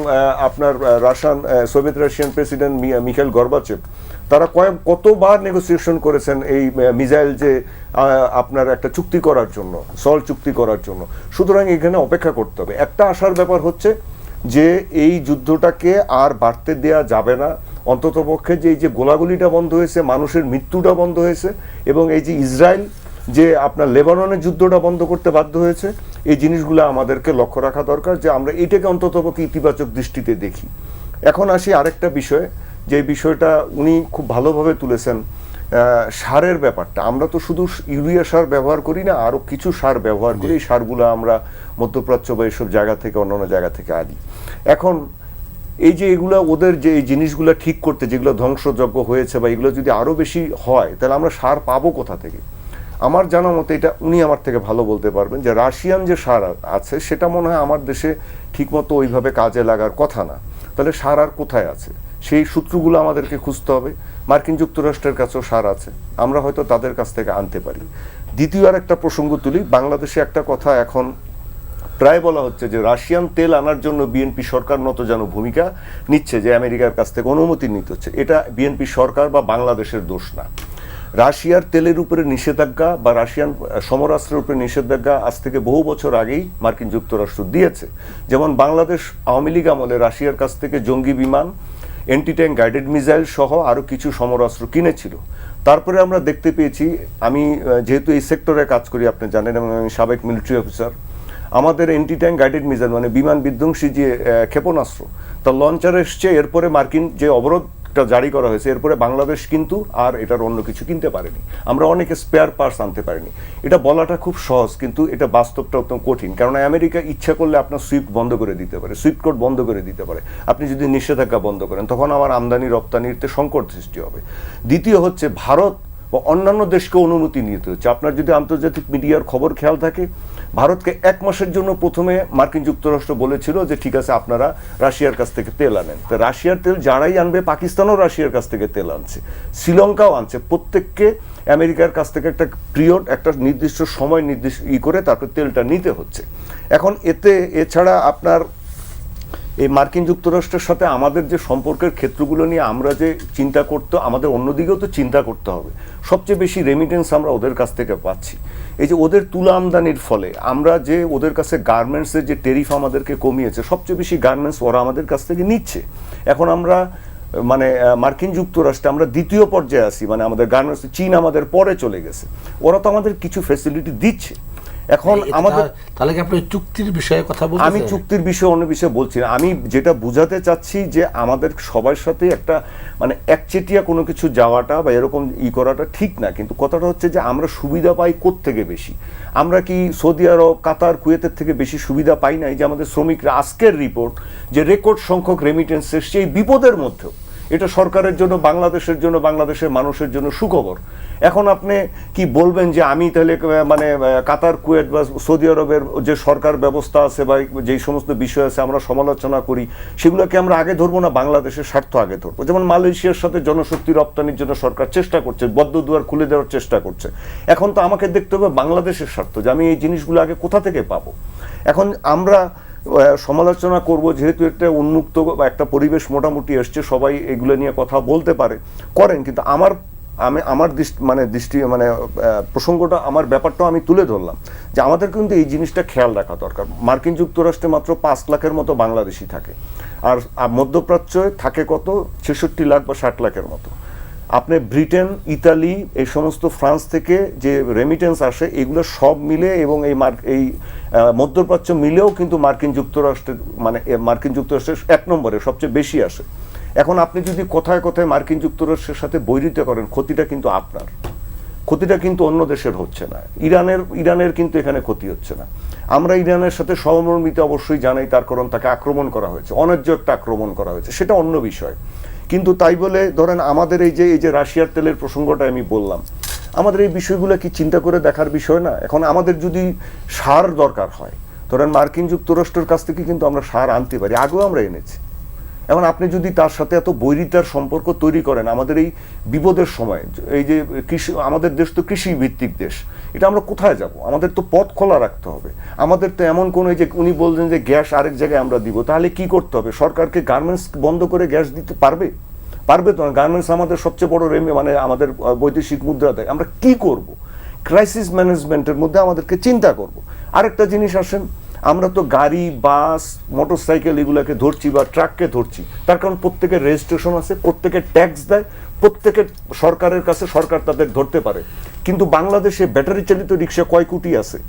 আপনার Soviet Russian president Mikhail Gorbachev, তারা কতবার নেগোসিয়েশন করেছেন এই মিসাইল যে আপনার একটা চুক্তি করার জন্য, সল্ট চুক্তি করার জন্য। সুতরাং এখানে অপেক্ষা করতে হবে। একটা আশার ব্যাপার হচ্ছে যে এই যুদ্ধটাকে আর বাড়তে দেয়া যাবে না। অন্ততপক্ষে যে এই যে গোলাগুলিটা বন্ধ হয়েছে, মানুষের মৃত্যুটা বন্ধ হয়েছে, এবং এই যে ইসরায়েল যে আপনার লেবাননের যুদ্ধটা বন্ধ করতে বাধ্য হয়েছে, এই জিনিসগুলো আমাদেরকে লক্ষ্য রাখা দরকার, যে আমরা এটাকে অন্ততপক্ষে ইতিবাচক দৃষ্টিতে দেখি। এখন আসি আরেকটা বিষয়, যে বিষয়টা উনি খুব ভালোভাবে তুলেছেন, সারের ব্যাপারটা। আমরা তো শুধু ইউরিয়া সার ব্যবহার করি না, আরও কিছু সার ব্যবহার করি। এই সারগুলো আমরা মধ্যপ্রাচ্য বা এইসব জায়গা থেকে, অন্যান্য জায়গা থেকে আনি। এখন এই যে এগুলো ওদের যে এই জিনিসগুলো ঠিক করতে, যেগুলো ধ্বংসযজ্ঞ হয়েছে বা এগুলো যদি আরও বেশি হয়, তাহলে আমরা সার পাবো কোথা থেকে? আমার জানা মতে, এটা উনি আমার থেকে ভালো বলতে পারবেন, যে রাশিয়ান যে সার আছে সেটা মনে হয় আমার দেশে ঠিকমতো ওইভাবে কাজে লাগার কথা না। তাহলে সার আর কোথায় আছে? সেই সূত্রগুলো আমাদেরকে খুঁজতে হবে। মার্কিন যুক্তরাষ্ট্রের কাছেও সার আছে, আমরা হয়তো তাদের কাছ থেকে আনতে পারি। দ্বিতীয় আর একটা প্রসঙ্গ তুলি, বাংলাদেশে একটা কথা এখন প্রায় বলা হচ্ছে যে রাশিয়ান তেল আনার জন্য বিএনপি সরকার নত যেন ভূমিকা নিচ্ছে, যে আমেরিকার কাছ থেকে অনুমতি নিতে হচ্ছে। এটা বিএনপি সরকার বা বাংলাদেশের দোষ না। রাশিয়ার তেলের উপরে নিষেধাজ্ঞা বা রাশিয়ান সমরাস্ত্রের উপরে নিষেধাজ্ঞা আজ থেকে বহু বছর আগেই মার্কিন যুক্তরাষ্ট্র দিয়েছে। যেমন বাংলাদেশ আওয়ামী লীগ আমলে রাশিয়ার কাছ থেকে জঙ্গি বিমান, অ্যান্টি ট্যাঙ্ক গাইডেড মিসাইল সহ আরও কিছু সমরাস্ত্র কিনেছিল। তারপরে আমরা দেখতে পেয়েছি, আমি যেহেতু এই সেক্টরে কাজ করি আপনি জানেন, এবং আমি সাবেক মিলিটারি অফিসার, আমাদের অ্যান্টি ট্যাঙ্ক গাইডেড মিসাইল মানে বিমান বিধ্বংসী যে ক্ষেপণাস্ত্র, তার লঞ্চার এসছে, এরপরে মার্কিন যে অবরোধ জারি করা হয়েছে, এরপরে বাংলাদেশ কিন্তু আর এটার অন্য কিছু কিনতে পারেনি। আমরা অনেকে স্পেয়ার পার্টস আনতে পারিনি। এটা বলাটা খুব সহজ, কিন্তু এটা বাস্তবটা অত্যন্ত কঠিন। কারণ আমেরিকা ইচ্ছা করলে আপনার সুইফট বন্ধ করে দিতে পারে, সুইফট কোড বন্ধ করে দিতে পারে। আপনি যদি নিষেধাজ্ঞা বন্ধ করেন, তখন আমার আমদানি রপ্তানিতে সংকট সৃষ্টি হবে। দ্বিতীয় হচ্ছে, ভারত বা অন্যান্য দেশকে অনুমতি নিতে হচ্ছে। আপনার যদি আন্তর্জাতিক মিডিয়ার খবর খেয়াল থাকে, ভারতকে 1 মাসের জন্য প্রথমে মার্কিন যুক্তরাষ্ট্র বলেছিল যে ঠিক আছে, আপনারা রাশিয়ার কাছ থেকে তেল আনেন। তো রাশিয়ার তেল যারাই আনবে, পাকিস্তানও রাশিয়ার কাছ থেকে তেল আনছে, শ্রীলঙ্কাও আনছে, প্রত্যেককে আমেরিকার কাছ থেকে একটা পিরিয়ড, একটা নির্দিষ্ট সময় নির্দিষ্ট করে তারপর তেলটা নিতে হচ্ছে। এখন এছাড়া আপনার এই মার্কিন যুক্তরাষ্ট্রের সাথে আমাদের যে সম্পর্কের ক্ষেত্রগুলো নিয়ে আমরা যে চিন্তা করতে, আমাদের অন্যদিকেও তো চিন্তা করতে হবে। সবচেয়ে বেশি রেমিটেন্স আমরা ওদের কাছ থেকে পাচ্ছি। এই যে ওদের তুলা আমদানির ফলে আমরা যে ওদের কাছে গার্মেন্টসের যে টেরিফ আমাদেরকে কমিয়েছে, সবচেয়ে বেশি গার্মেন্টস ওরা আমাদের কাছ থেকে নিচ্ছে। এখন আমরা মানে মার্কিন যুক্তরাষ্ট্রে আমরা দ্বিতীয় পর্যায়ে আছি, মানে আমাদের গার্মেন্টস, চীন আমাদের পরে চলে গেছে। ওরা তো আমাদের কিছু ফ্যাসিলিটি দিচ্ছে। এখন আমাদের তাহলে কি আপনি চুক্তির বিষয়ে কথা বলছেন? আমি চুক্তির বিষয়ে অন্য বিষয়ে বলছি না। আমি যেটা বোঝাতে চাচ্ছি যে আমাদের সবার সাথে একটা মানে একচেটিয়া কোনো কিছু যাওয়াটা বা এরকম করাটা ঠিক না। কিন্তু কথাটা হচ্ছে যে আমরা সুবিধা পাই কোত্থেকে বেশি? আমরা কি সৌদি আরব, কাতার, কুয়েতের থেকে বেশি সুবিধা পাই না? এই যে আমাদের শ্রমিকরা, আজকের রিপোর্ট যে রেকর্ড সংখ্যক রেমিটেন্স এসছে, এই বিপদের মধ্যেও এটা সরকারের জন্য, বাংলাদেশের জন্য, বাংলাদেশের মানুষের জন্য সুখবর। এখন আপনি কি বলবেন যে আমি তাহলে মানে কাতার, কুয়েত বা সৌদি আরবের যে সরকার ব্যবস্থা আছে বা যেই সমস্ত বিষয় আছে আমরা সমালোচনা করি, সেগুলোকে আমরা আগে ধরবো না, বাংলাদেশের স্বার্থ আগে ধরবো? যেমন মালয়েশিয়ার সাথে জনশক্তি রপ্তানির জন্য সরকার চেষ্টা করছে, বদ্ধ দুয়ার খুলে দেওয়ার চেষ্টা করছে। এখন তো আমাকে দেখতে হবে বাংলাদেশের স্বার্থ, যে আমি এই জিনিসগুলো আগে কোথা থেকে পাবো। এখন আমরা সমালোচনা করব, যেহেতু একটা উন্মুক্ত বা একটা পরিবেশ মোটামুটি এসছে, সবাই এগুলো নিয়ে কথা বলতে পারে, করেন। কিন্তু আমার দৃষ্টি প্রসঙ্গটা, আমার ব্যাপারটাও আমি তুলে ধরলাম যে আমাদের কিন্তু এই জিনিসটা খেয়াল রাখা দরকার। মার্কিন যুক্তরাষ্ট্রে মাত্র 5 লাখের মতো বাংলাদেশি থাকে, আর মধ্যপ্রাচ্যে থাকে কত, 66 লাখ বা 60 লাখের মতো। আপনি ব্রিটেন, ইতালি, এই সমস্ত ফ্রান্স থেকে যে রেমিটেন্স আসে, এগুলো সব মিলে এবং এই মধ্যপ্রাচ্য মিলেও কিন্তু মার্কিন যুক্তরাষ্ট্রের 1 নম্বরে সবচেয়ে বেশি আসে। এখন আপনি যদি কথায় কথায় মার্কিন যুক্তরাষ্ট্রের সাথে বৈরিতা করেন, ক্ষতিটা কিন্তু আপনার, ক্ষতিটা কিন্তু অন্য দেশের হচ্ছে না। ইরানের কিন্তু এখানে ক্ষতি হচ্ছে না। আমরা ইরানের সাথে সহমর্মিতা অবশ্যই জানাই, তার কারণ তাকে আক্রমণ করা হয়েছে, অন্যায্য একটা আক্রমণ করা হয়েছে, সেটা অন্য বিষয়। কিন্তু তাই বলে ধরেন আমাদের এই যে রাশিয়ার তেলের প্রসঙ্গটা আমি বললাম, আমাদের এই বিষয়গুলো কি চিন্তা করে দেখার বিষয় না? এখন আমাদের যদি সার দরকার হয়, ধরেন মার্কিন যুক্তরাষ্ট্রের কাছ থেকে কিন্তু আমরা সার আনতে পারি, আগেও আমরা এনেছি। এখন আপনি যদি তার সাথে এত বৈরিতার সম্পর্ক তৈরি করেন আমাদের এই বিপদের সময়, এই যে কৃষি, আমাদের দেশ তো কৃষি ভিত্তিক দেশ, এটা আমরা কোথায় যাব? আমাদের তো পথ খোলা রাখতে হবে। আমাদের তো এমন কোনো, যে উনি বলছেন যে গ্যাস আরেক জায়গায় আমরা দিব, তাহলে কি করতে হবে? সরকারকে গার্মেন্টস বন্ধ করে গ্যাস দিতে পারবে? পারবে তো না। গার্মেন্টস আমাদের সবচেয়ে বড় আমাদের বৈদেশিক মুদ্রা দেয়। আমরা কি করব? ক্রাইসিস ম্যানেজমেন্টের মধ্যে আমাদেরকে চিন্তা করব। আরেকটা জিনিস আসেন, আমরা তো গাড়ি, বাস, মোটরসাইকেল এগুলোকে ধরছি বা ট্রাককে ধরছি, তার কারণ প্রত্যেকের রেজিস্ট্রেশন আছে, প্রত্যেকের ট্যাক্স দেয়, প্রত্যেকের সরকারের কাছে সরকার তাদের ধরতে পারে। কিন্তু বাংলাদেশে ব্যাটারি চালিত রিক্সা কয় কোটি আছে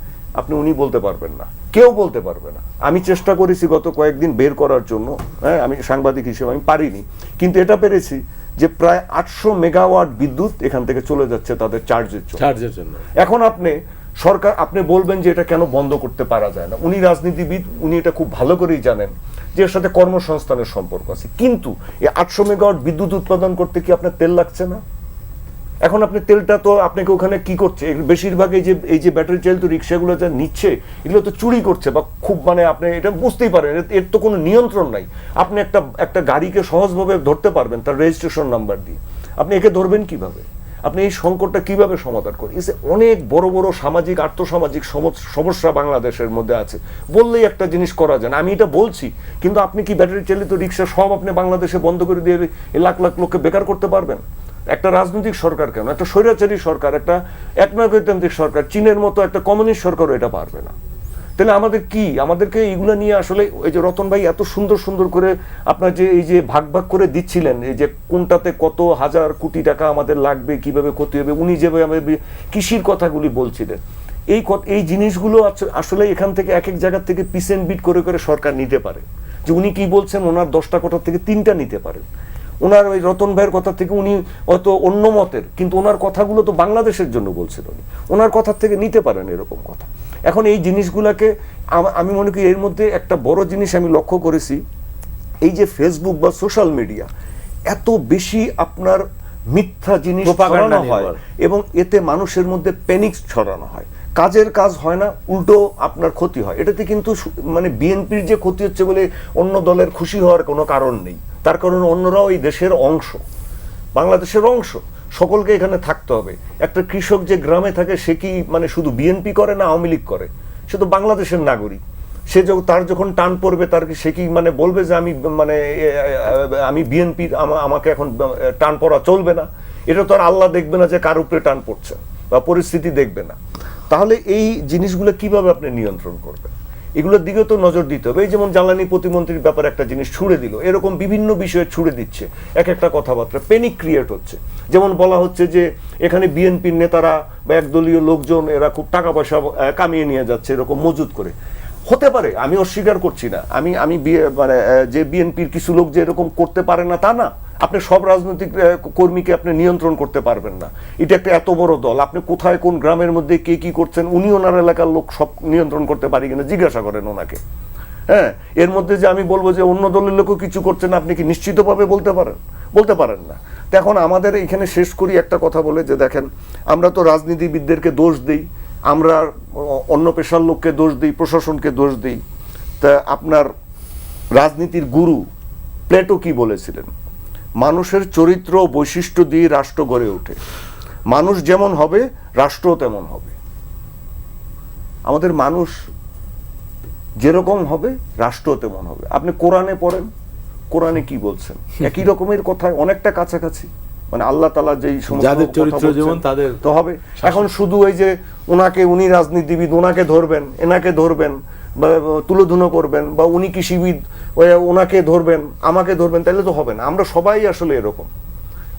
উনি বলতে পারবেন না, কেউ বলতে পারবে না। আমি চেষ্টা করেছি গত কয়েকদিন বের করার জন্য, হ্যাঁ, আমি সাংবাদিক হিসেবে আমি পারিনি, কিন্তু এটা পেরেছি যে প্রায় 800 মেগাওয়াট বিদ্যুৎ এখান থেকে চলে যাচ্ছে তাদের চার্জের জন্য। এখন আপনি বলবেন যে এটা কেন বন্ধ করতে পারা যায় না? উনি রাজনীতিবিদ, উনি এটা খুব ভালো করেই জানেন যে এর সাথে কর্মসংস্থানের সম্পর্ক আছে। কিন্তু এই 800 মেগাওয়াট বিদ্যুৎ উৎপাদন করতে কি আপনার তেল লাগছে না? এখন আপনি তেলটা তো আপনাকে ওখানে কি করছে, বেশিরভাগ এই যে ব্যাটারি চালিত রিক্সাগুলো যা নিচ্ছে, এগুলো তো চুরি করছে, বা খুব আপনি এটা বুঝতেই পারেন, এর তো কোনো নিয়ন্ত্রণ নাই। আপনি একটা গাড়িকে সহজভাবে ধরতে পারবেন তার রেজিস্ট্রেশন নাম্বার দিয়ে, আপনি একে ধরবেন কিভাবে? আপনি এই সংকটটা কিভাবে সমাধান করেন? অনেক বড় বড় সামাজিক, আর্থসামাজিক সমস্যা বাংলাদেশের মধ্যে আছে, বললেই একটা জিনিস করা যায় না। আমি এটা বলছি, কিন্তু আপনি কি ব্যাটারি চালিত রিক্সা সব আপনি বাংলাদেশে বন্ধ করে দিয়ে লাখ লাখ লোককে বেকার করতে পারবেন? একটা রাজনৈতিক সরকার কেন, একটা স্বৈরাচারী সরকার, একটা একনায়কতান্ত্রিক সরকার, চীনের মতো একটা কমিউনিস্ট সরকারও এটা পারবে না। তাহলে আমাদেরকে এইগুলো নিয়ে আসলে, এই যে রতন ভাই এত সুন্দর সুন্দর করে আপনার যে এই যে ভাগ ভাগ করে দিচ্ছিলেন, এই যে কোনটাতে কত হাজার কোটি টাকা আমাদের লাগবে, কিভাবে ক্ষতি হবে, উনি যেভাবে কৃষির কথাগুলি বলছিলেন, এই জিনিসগুলো আসলে এখান থেকে এক এক জায়গা থেকে পিস এন্ড বিট করে করে সরকার নিতে পারে। যে উনি কি বলছেন, ওনার 10টা কথা থেকে 3টা নিতে পারেন। ওনার ওই রতন ভাইয়ের কথা থেকে উনি হয়তো অন্য মতের, কিন্তু ওনার কথাগুলো তো বাংলাদেশের জন্য বলছিল, ওনার কথা থেকে নিতে পারেন এরকম কথা। এখন এই জিনিসগুলোকে আমি মনে করি এর মধ্যে একটা বড় জিনিস আমি লক্ষ্য করেছি, এই যে ফেসবুক বা সোশ্যাল মিডিয়া এত বেশি আপনার মিথ্যা জিনিস ছড়ানো হয় এবং এতে মানুষের মধ্যে প্যানিক ছড়ানো হয়, কাজের কাজ হয় না, উল্টো আপনার ক্ষতি হয়। এটাতে কিন্তু বিএনপির যে ক্ষতি হচ্ছে বলে অন্য দলের খুশি হওয়ার কোনো কারণ নেই, তার কারণ অন্যরাও এই দেশের অংশ, বাংলাদেশের অংশ, সকলকে এখানে থাকতে হবে। একটা কৃষক যে গ্রামে থাকে সে কি শুধু বিএনপি করে না আওয়ামী লীগ করে? সে তো বাংলাদেশের নাগরিক। তার যখন টান পড়বে সে কি বলবে যে আমি বিএনপি, আমাকে এখন টান পড়া চলবে না? এটা তো আর আল্লাহ দেখবে না যে কার উপরে টান পড়ছে, বা পরিস্থিতি দেখবে না। তাহলে এই জিনিসগুলো কিভাবে আপনি নিয়ন্ত্রণ করবেন? এগুলোর দিকে তো নজর দিতে হবে। এই যেমন জ্বালানি প্রতিমন্ত্রীর ব্যাপারে একটা জিনিস ছুড়ে দিল, এরকম বিভিন্ন বিষয়ে ছুড়ে দিচ্ছে এক একটা কথাবার্তা, প্যানিক ক্রিয়েট হচ্ছে। যেমন বলা হচ্ছে যে এখানে বিএনপির নেতারা বা একদলীয় লোকজন এরা খুব টাকা পয়সা কামিয়ে নিয়ে যাচ্ছে এরকম মজুত করে। হতে পারে, আমি অস্বীকার করছি না, আমি যে বিএনপির কিছু লোক যে এরকম করতে পারে না তা না। আপনি সব রাজনৈতিক কর্মীকে আপনি নিয়ন্ত্রণ করতে পারবেন না, এটা একটা এত বড় দল, আপনি কোথায় কোন গ্রামের মধ্যে কে কি করছেন উনি ওনার এলাকার লোক সব নিয়ন্ত্রণ করতে পারি কিনা জিজ্ঞাসা করেন ওনাকে। হ্যাঁ, এর মধ্যে যে আমি বলবো যে অন্য দলের লোকও কিছু করছেন, আপনি কি নিশ্চিতভাবে বলতে পারেন না। তো এখন আমাদের এখানে শেষ করি একটা কথা বলে, যে দেখেন আমরা তো রাজনীতিবিদদেরকে দোষ দিই, আমরা অন্য পেশার লোককে দোষ দিই, প্রশাসনকে দোষ দিই। তা আপনার রাজনীতির গুরু প্লেটো কি বলেছিলেন? মানুষের চরিত্র ও বৈশিষ্ট্য দিয়ে রাষ্ট্র গড়ে ওঠে, মানুষ যেমন হবে রাষ্ট্রও তেমন হবে। আমাদের মানুষ যেরকম হবে রাষ্ট্র তেমন হবে। আপনি কোরআনে পড়েন, কোরআনে কি বলছেন, একই রকমের কথা, অনেকটা কাছাকাছি। মানে আল্লাহ তাআলা যেই সমস্ত যাদের কথা চরিত্র বলছেন, যেমন তাদের তো হবে। এখন শুধু এই যে উনি রাজনীতিবিদ, ওনাকে ধরবেন, এনাকে ধরবেন, বা তুলোধুনো করবেন, বা উনি কৃষিবিদ, ওনাকে ধরবেন, আমাকে ধরবেন, তাহলে তো হবে না। আমরা সবাই আসলে এরকম,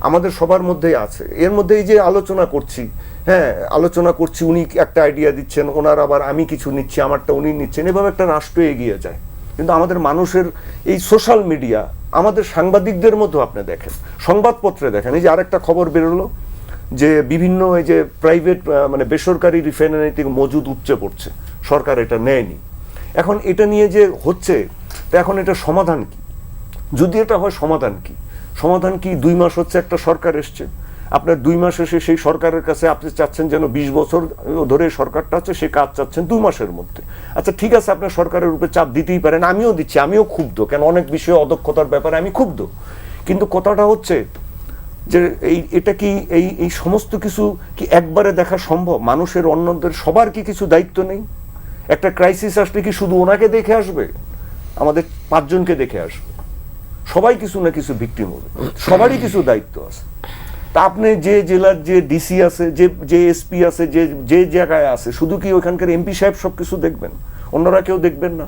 আমাদের সবার মধ্যেই আছে। এর মধ্যে এই যে আলোচনা করছি, হ্যাঁ আলোচনা করছি, উনি একটা আইডিয়া দিচ্ছেন, ওনার আবার আমি কিছু নিচ্ছি, আমারটা উনি নিচ্ছেন, এভাবে একটা রাষ্ট্র এগিয়ে যায়। কিন্তু আমাদের মানুষের এই সোশ্যাল মিডিয়া, আমাদের সাংবাদিকদের মধ্যে আপনি দেখেন, সংবাদপত্রে দেখেন, এই যে আরেকটা খবর বেরোলো যে বিভিন্ন এই যে প্রাইভেট মানে বেসরকারি রিফাইনারি থেকে মজুদ উপচে পড়ছে, সরকার এটা নেয়নি। এখন এটা নিয়ে যে হচ্ছে, তো এখন এটা সমাধান কি? যদি এটা হয় সমাধান কি? সমাধান কি? 2 মাস হচ্ছে একটা সরকার এসছে, আপনার 2 মাস এসে সেই সরকারের কাছে আপনি চাচ্ছেন যেন 20 বছর ধরে সরকারটা আছে, সে কাজ চাচ্ছেন 2 মাসের মধ্যে। আচ্ছা ঠিক আছে, আপনার সরকারের উপরে চাপ দিতেই পারেন, আমিও দিচ্ছি, আমিও ক্ষুব্ধ, কেন অনেক বিষয়ে অদক্ষতার ব্যাপারে আমি ক্ষুব্ধ। কিন্তু কথাটা হচ্ছে যে এটা কি এই সমস্ত কিছু কি একবারে দেখা সম্ভব? মানুষের, অন্যদের সবার কি কিছু দায়িত্ব নেই? একটা ক্রাইসিস আসলে কি শুধু ওনাকে দেখে আসবে? আমাদের 5 জনকে দেখে আসবে? সবাই কিছু না কিছু ভিকটিম হবে, সবারই কিছু দায়িত্ব আছে। তা আপনি যে জেলার যে ডিসি আছে, যে এসপি আছে, যে জায়গায় আছে, শুধু কি ওখানকার এমপি সাহেব সব কিছু দেখবেন? অন্যরা কেউ দেখবেন না?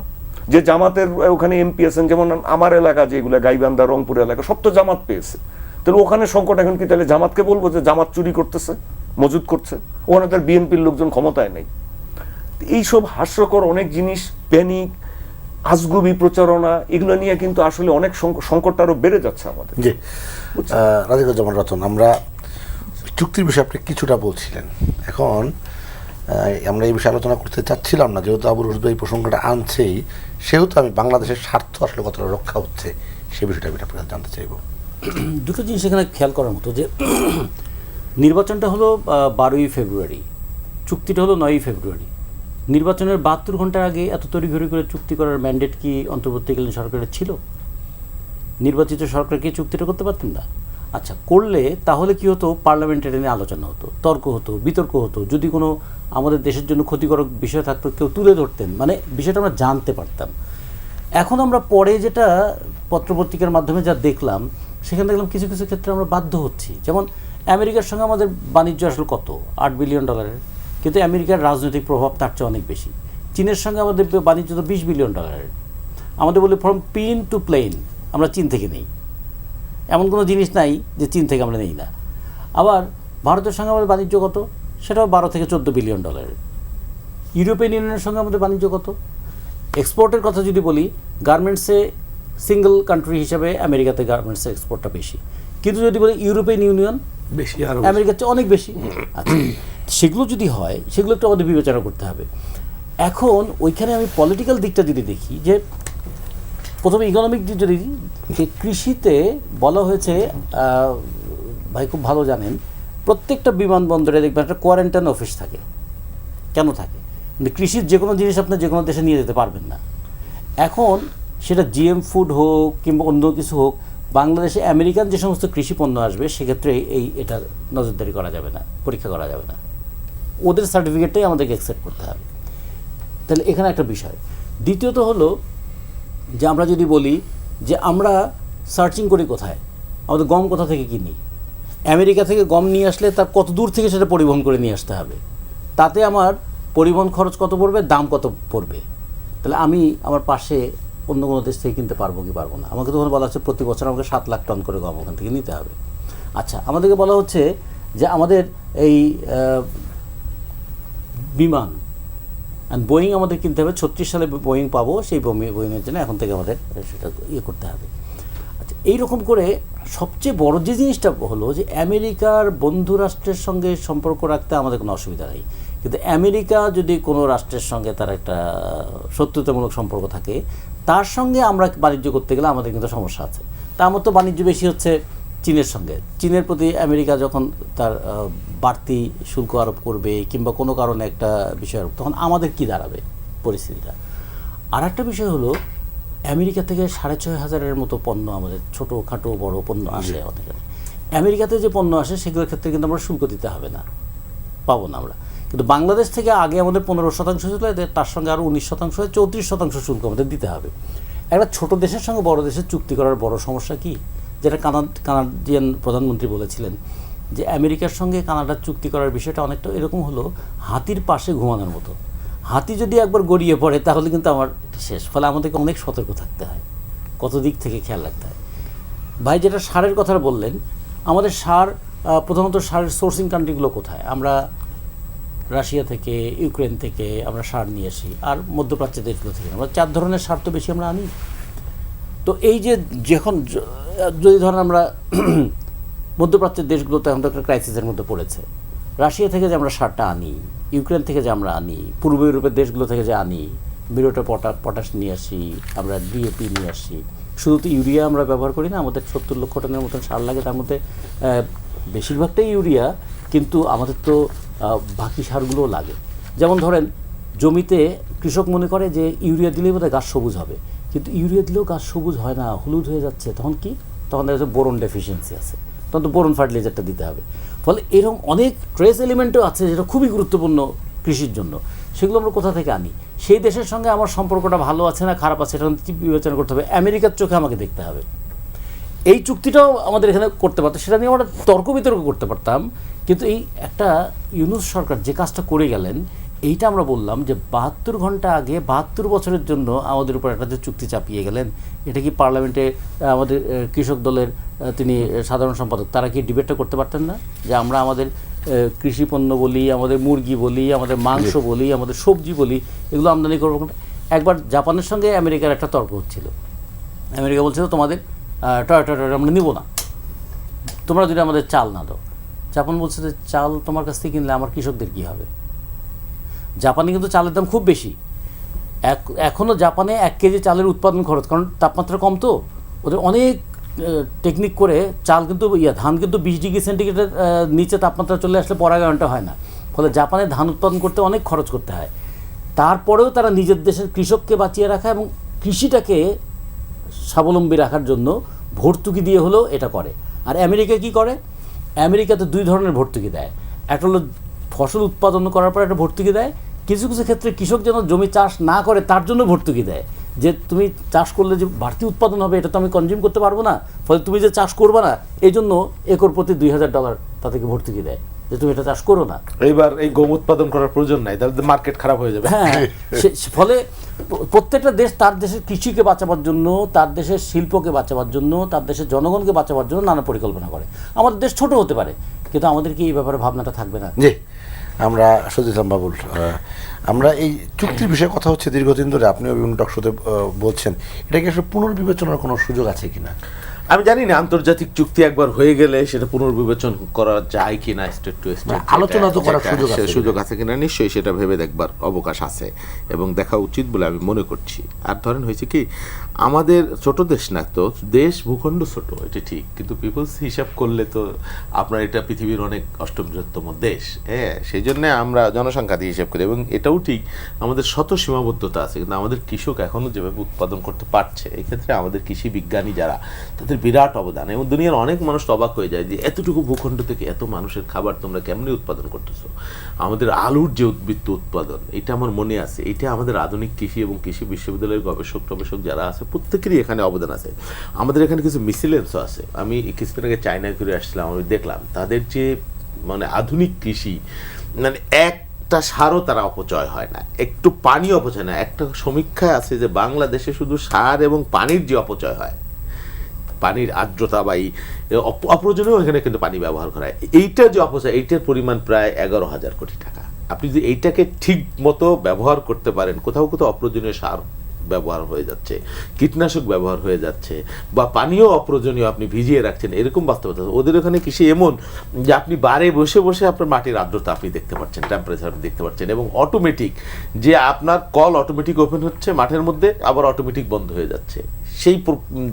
যে জামাতের ওখানে এমপি আছেন, যেমন আমার এলাকা যেগুলো গাইবান্ধা, রংপুর এলাকা, সব তো জামাত পেয়েছে। তাহলে ওখানে সংকট এখন কি? তাহলে জামাতকে বলবো যে জামাত চুরি করতেছে, মজুদ করছে? ওখানে তার বিএনপির লোকজন ক্ষমতায় নেই। এইসব হাস্যকর অনেক জিনিস, প্যানিক, আজগুবি প্রচারণা, এগুলো নিয়ে কিন্তু আসলে অনেক সংকটটা আরো বেড়ে যাচ্ছে আমাদের। জি, রাজিকুজ্জামান রতন, আমরা চুক্তির বিষয়ে আপনি কিছুটা বলছিলেন। এখন আমরা এই বিষয়ে আলোচনা করতে চাচ্ছিলাম না, যেহেতু আবুল রশিদ এই প্রসঙ্গটা আনছেই, সেহেতু আমি বাংলাদেশের স্বার্থ আসলে কতটা রক্ষা হচ্ছে সে বিষয়টা আমি আপনার কাছে জানতে চাইব। দুটো জিনিস এখানে খেয়াল করার মতো, যে নির্বাচনটা হলো 12ই ফেব্রুয়ারি, চুক্তিটা হলো 9ই ফেব্রুয়ারি। নির্বাচনের 72 ঘন্টার আগে এত তড়িঘড়ি করে চুক্তি করার ম্যান্ডেট কি অন্তর্বর্তীকালীন সরকারের ছিল? নির্বাচিত সরকারকে চুক্তিটা করতে পারতেন না? আচ্ছা, করলে তাহলে কি হতো? পার্লামেন্টে এটা নিয়ে আলোচনা হতো, তর্ক হতো, বিতর্ক হতো। যদি কোনো আমাদের দেশের জন্য ক্ষতিকারক বিষয় থাকতো, কেউ তুলে ধরতেন, মানে বিষয়টা আমরা জানতে পারতাম। এখন আমরা পরে যেটা পত্রপত্রিকার মাধ্যমে যা দেখলাম, সেখানে দেখলাম কিছু কিছু ক্ষেত্রে আমরা বাধ্য হচ্ছি। যেমন আমেরিকার সঙ্গে আমাদের বাণিজ্য আসলে কত? $8 বিলিয়ন, কিন্তু আমেরিকার রাজনৈতিক প্রভাব তার চেয়ে অনেক বেশি। চীনের সঙ্গে আমাদের বাণিজ্য তো $20 বিলিয়ন। আমাদের বলে ফ্রম পিন টু প্লেন আমরা চীন থেকে নেই, এমন কোনো জিনিস নাই যে চীন থেকে আমরা নেই না। আবার ভারতের সঙ্গে আমাদের বাণিজ্য কত? সেটাও $12 থেকে $14 বিলিয়ন। ইউরোপিয়ান ইউনিয়নের সঙ্গে আমাদের বাণিজ্য কত? এক্সপোর্টের কথা যদি বলি, গার্মেন্টসে সিঙ্গেল কান্ট্রি হিসাবে আমেরিকাতে গার্মেন্টসের এক্সপোর্টটা বেশি, কিন্তু যদি বলি ইউরোপিয়ান ইউনিয়ন বেশি, আর আমেরিকার চেয়ে অনেক বেশি। আচ্ছা, সেগুলো যদি হয়, সেগুলো একটু আমাদের বিবেচনা করতে হবে। এখন ওইখানে আমি পলিটিক্যাল দিকটা যদি দেখি, যে প্রথমে ইকোনমিক দিক যদি, যে কৃষিতে বলা হয়েছে, ভাই খুব ভালো জানেন, প্রত্যেকটা বিমানবন্দরে দেখবেন একটা কোয়ারেন্টাইন অফিস থাকে। কেন থাকে? কিন্তু কৃষির যে কোনো জিনিস আপনি যে কোনো দেশে নিয়ে যেতে পারবেন না। এখন সেটা জিএম ফুড হোক কিংবা অন্য কিছু হোক, বাংলাদেশে আমেরিকান যে সমস্ত কৃষি পণ্য আসবে, সেক্ষেত্রে এটা নজরদারি করা যাবে না, পরীক্ষা করা যাবে না, ওদের সার্টিফিকেটটাই আমাদেরকে অ্যাকসেপ্ট করতে হবে। তাহলে এখানে একটা বিষয়। দ্বিতীয়ত হলো যে আমরা যদি বলি যে আমরা সার্চিং করি কোথায়, আমাদের গম কোথা থেকে কিনি, আমেরিকা থেকে গম নিয়ে আসলে তার কত দূর থেকে সেটা পরিবহন করে নিয়ে আসতে হবে, তাতে আমার পরিবহন খরচ কত পড়বে, দাম কত পড়বে। তাহলে আমি আমার পাশে অন্য কোনো দেশ থেকে কিনতে পারবো কি পারবো না? আমাকে তখন বলা হচ্ছে প্রতি বছর আমাকে 7 লাখ টন করে গম ওখান থেকে নিতে হবে। আচ্ছা, আমাদেরকে বলা হচ্ছে যে আমাদের এই বিমান অ্যান্ড বোয়িং আমাদের কিনতে হবে, 36 সালে বোয়িং পাবো, সেই বোয়িংয়ের জন্য এখন থেকে আমাদের সেটা করতে হবে। আচ্ছা, এইরকম করে সবচেয়ে বড় যে জিনিসটা হলো যে আমেরিকার বন্ধু রাষ্ট্রের সঙ্গে সম্পর্ক রাখতে আমাদের কোনো অসুবিধা নেই, কিন্তু আমেরিকা যদি কোনো রাষ্ট্রের সঙ্গে তার একটা শত্রুতামূলক সম্পর্ক থাকে, তার সঙ্গে আমরা বাণিজ্য করতে গেলে আমাদের কিন্তু সমস্যা আছে। তা আমার তো বাণিজ্য বেশি হচ্ছে চীনের সঙ্গে। চীনের প্রতি আমেরিকা যখন তার বাড়তি শুল্ক আরোপ করবে কিংবা কোনো কারণে একটা বিষয় আরোপ, তখন আমাদের কি দাঁড়াবে পরিস্থিতিটা? আর একটা বিষয় হলো, আমেরিকা থেকে 6,500-এর মতো পণ্য আমাদের ছোটোখাটো বড় পণ্য আসে আমাদের এখানে। আমেরিকাতে যে পণ্য আসে সেগুলোর ক্ষেত্রে কিন্তু আমরা শুল্ক দিতে হবে না, পাবো না আমরা। কিন্তু বাংলাদেশ থেকে আগে আমাদের 15% ছিল, তার সঙ্গে আরও 19% হয়ে 34% শুল্ক আমাদের দিতে হবে। একটা ছোট দেশের সঙ্গে বড় দেশের চুক্তি করার বড় সমস্যা কি, যেটা কানাডিয়ান প্রধানমন্ত্রী বলেছিলেন যে আমেরিকার সঙ্গে কানাডার চুক্তি করার বিষয়টা অনেকটা এরকম হলো হাতির পাশে ঘুমানোর মতো। হাতি যদি একবার গড়িয়ে পড়ে তাহলে কিন্তু আমার শেষ। ফলে আমাদেরকে অনেক সতর্ক থাকতে হয়, কত দিক থেকে খেয়াল রাখতে হয়। ভাই যেটা সারের কথা বললেন, আমাদের সার প্রধানত সারের সোর্সিং কান্ট্রিগুলো কোথায়? আমরা রাশিয়া থেকে, ইউক্রেন থেকে আমরা সার নিয়ে আসি, আর মধ্যপ্রাচ্যের দেশগুলো থেকে। আমরা 4 ধরনের সার তো বেশি আমরা আনি। তো এই যে যখন যদি ধরেন আমরা মধ্যপ্রাচ্যের দেশগুলোতে এখন তো একটা ক্রাইসিসের মধ্যে পড়েছে, রাশিয়া থেকে যে আমরা সারটা আনি, ইউক্রেন থেকে যে আমরা আনি, পূর্ব ইউরোপের দেশগুলো থেকে যে আনি, বিরোটা পটাশ নিয়ে আসি, আমরা ডিএপি নিয়ে আসি। শুধু তো ইউরিয়া আমরা ব্যবহার করি না, আমাদের 70 লক্ষ টনের মতন সার লাগে, তার মধ্যে বেশিরভাগটাই ইউরিয়া, কিন্তু আমাদের তো বাকি সারগুলোও লাগে। যেমন ধরেন জমিতে কৃষক মনে করে যে ইউরিয়া দিলেই বোধহয় গাছ সবুজ হবে, কিন্তু ইউরিয়া দিলেও গাছ সবুজ হয় না, হলুদ হয়ে যাচ্ছে। তখন কি? তখন দেখা যাচ্ছে বোরন ডেফিসিয়েন্সি আছে, তখন তো বোরন ফার্টিলাইজারটা দিতে হবে। ফলে এরকম অনেক ট্রেস এলিমেন্টও আছে যেটা খুবই গুরুত্বপূর্ণ কৃষির জন্য। সেগুলো আমরা কোথা থেকে আনি? সেই দেশের সঙ্গে আমার সম্পর্কটা ভালো আছে না খারাপ আছে, এটা বিবেচনা করতে হবে। আমেরিকার চোখে আমাকে দেখতে হবে। এই চুক্তিটাও আমাদের এখানে করতে পারতো, সেটা নিয়ে আমরা তর্ক বিতর্ক করতে পারতাম। কিন্তু এই একটা ইউনূস সরকার যে কাজটা করে গেলেন, এইটা আমরা বললাম যে 72 ঘন্টা আগে 72 বছরের জন্য আমাদের উপর একটা যে চুক্তি চাপিয়ে গেলেন, এটা কি পার্লামেন্টে আমাদের কৃষক দলের তিনি সাধারণ সম্পাদক, তারা কি ডিবেটটা করতে পারতেন না? যে আমরা আমাদের কৃষি পণ্য বলি, আমাদের মুরগি বলি, আমাদের মাংস বলি, আমাদের সবজি বলি, এগুলো আমদানি করবো। একবার জাপানের সঙ্গে আমেরিকার একটা তর্ক হচ্ছিল। আমেরিকা বলছিল তোমাদের টয়টা আমরা নিব না, তোমরা যদি আমাদের চাল না দাও। জাপান বলছে যে চাল তোমার কাছ থেকে কিনলে আমার কৃষকদের কী হবে? জাপানে কিন্তু চালের দাম খুব বেশি। এখনও জাপানে 1 কেজি চালের উৎপাদন খরচ, কারণ তাপমাত্রা কম, তো ওদের অনেক টেকনিক করে চাল কিন্তু ধান কিন্তু 20 ডিগ্রি সেন্টিগ্রেডের নিচে তাপমাত্রা চলে আসলে পরাগায়নটা হয় না। ফলে জাপানে ধান উৎপাদন করতে অনেক খরচ করতে হয়। তারপরেও তারা নিজের দেশের কৃষককে বাঁচিয়ে রাখা এবং কৃষিটাকে স্বাবলম্বী রাখার জন্য ভর্তুকি দিয়ে হলেও এটা করে। আর আমেরিকা কি করে? আমেরিকাতে 2 ধরনের ভর্তুকি দেয়। একটা হলো ফসল উৎপাদন করার পর একটা ভর্তুকি দেয়, কিছু কিছু ক্ষেত্রে কৃষক যেন জমি চাষ না করে তার জন্য ভর্তুকি দেয়, যে তুমি চাষ করলে যে বাড়তি উৎপাদন হবে এটা তো আমি কনজিউম করতে পারবো না, ফলে তুমি যে চাষ করবে না এই জন্য একর প্রতি $2000 তাদেরকে ভর্তুকি দেয় যে তুমি এটা চাষ করো না। এইবার এই গম উৎপাদন করার প্রয়োজন নাই, তাহলে মার্কেট খারাপ হয়ে যাবে। হ্যাঁ, ফলে প্রত্যেকটা দেশ তার দেশের কৃষিকে বাঁচাবার জন্য, তার দেশের শিল্পকে বাঁচাবার জন্য, তার দেশের জনগণকে বাঁচাবার জন্য নানা পরিকল্পনা করে। আমাদের দেশ ছোট হতে পারে, কিন্তু আমাদের কি এই ব্যাপারে ভাবনাটা থাকবে না? জি, আমরা সজিলাম বাবুল, আমরা এই চুক্তির বিষয়ে কথা হচ্ছে দীর্ঘদিন ধরে, আপনিও বিভিন্ন টকশোতে বলছেন, এটাকে আসলে পুনর্বিবেচনার কোনো সুযোগ আছে কিনা? আমি জানি না আন্তর্জাতিক চুক্তি একবার হয়ে গেলে সেটা পুনর্বিবেচন করা যায় কিনা, স্টেট টু স্টেট আলোচনা তো করার সুযোগ আছে কিনা, নিশ্চয়ই সেটা ভেবে দেখবার অবকাশ আছে এবং দেখা উচিত বলে আমি মনে করছি। আর ধরেন হয়েছে কি, আমাদের ছোট দেশ না, তো দেশ ভূখণ্ড ছোট, এটা ঠিক, কিন্তু পিপলস হিসাব করলে তো আপনার এটা পৃথিবীর অনেক 8ম বৃহত্তম দেশ। হ্যাঁ, সেই জন্য আমরা জনসংখ্যা দিয়ে হিসাব করি এবং এটাও ঠিক আমাদের শত সীমাবদ্ধতা আছে, কিন্তু আমাদের কৃষক এখনও যেভাবে উৎপাদন করতে পারছে, এক্ষেত্রে আমাদের কৃষি বিজ্ঞানী যারা, তাদের বিরাট অবদান। এবং দুনিয়ার অনেক মানুষ অবাক হয়ে যায় যে এতটুকু ভূখণ্ড থেকে এত মানুষের খাবার তোমরা কেমনি উৎপাদন করতেছো। আমাদের আলুর যে উদ্বৃত্ত উৎপাদন, এটা আমার মনে আছে, এটা আমাদের আধুনিক কৃষি এবং কৃষি বিশ্ববিদ্যালয়ের গবেষক যারা আছে প্রত্যেকেরই এখানে অবদান আছে। আমাদের এখানে কিছু মিসিলেন্সও আছে। আমি কিছুদিন আগে চায়নায় ঘুরে আসছিলাম, আমি দেখলাম তাদের যে মানে আধুনিক কৃষি, মানে একটা সারও তারা অপচয় হয় না, একটু পানি অপচয় না। একটা সমীক্ষায় আছে যে বাংলাদেশে শুধু সার এবং পানির যে অপচয় হয়, পানির আর্দ্রতা বা অপ্রয়োজনীয় এখানে কিন্তু পানি ব্যবহার করা হয়, এইটা যে অপচয়, এইটার পরিমাণ প্রায় 11,000 কোটি টাকা। আপনি যদি এইটাকে ঠিক মতো ব্যবহার করতে পারেন, কোথাও কোথাও অপ্রয়োজনীয় সার ব্যবহার হয়ে যাচ্ছে, কীটনাশক ব্যবহার হয়ে যাচ্ছে, বা পানীয় অপ্রয়োজনীয় আপনি ভিজিয়ে রাখছেন, এরকম বাস্তবতা। ওদের ওখানে কৃষি এমন যে আপনি বারে বসে বসে আপনার মাটির আর্দ্রতা আপনি দেখতে পাচ্ছেন, টেম্পারেচার দেখতে পাচ্ছেন, এবং অটোমেটিক যে আপনার কল অটোমেটিক ওপেন হচ্ছে মাঠের মধ্যে, আবার অটোমেটিক বন্ধ হয়ে যাচ্ছে, সেই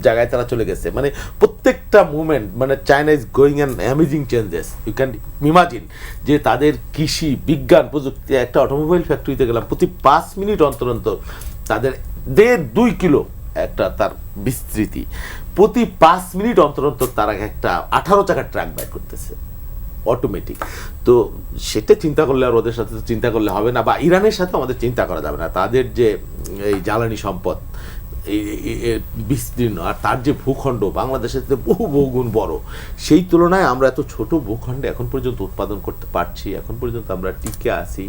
জায়গায় তারা চলে গেছে। মানে প্রত্যেকটা মুভমেন্ট, মানে China is going an amazing changes. You can imagine যে তাদের কৃষি বিজ্ঞান প্রযুক্তি, একটা অটোমোবাইল ফ্যাক্টরিতে গেলাম, প্রতি 5 মিনিট অন্তর অন্তর তাদের 1.5-2 কিলো একটা তার বিস্তৃতি, প্রতি 5 মিনিট অন্তর অন্তর তারা একটা 18 চাকার ট্রাক বাইর করতেছে। অটোমেটিক। তো সেটা চিন্তা করলে আর ওদের সাথে তো চিন্তা করলে হবে না, বা ইরানের সাথে আমাদের চিন্তা করা যাবে না। তাদের যে এই জ্বালানি সম্পদ বিস্তীর্ণ, আর তার যে ভূখণ্ড বাংলাদেশের থেকে বহু বহুগুণ বড়, সেই তুলনায় আমরা এত ছোট ভূখণ্ডে এখন পর্যন্ত উৎপাদন করতে পারছি, এখন পর্যন্ত আমরা টিকে আছি।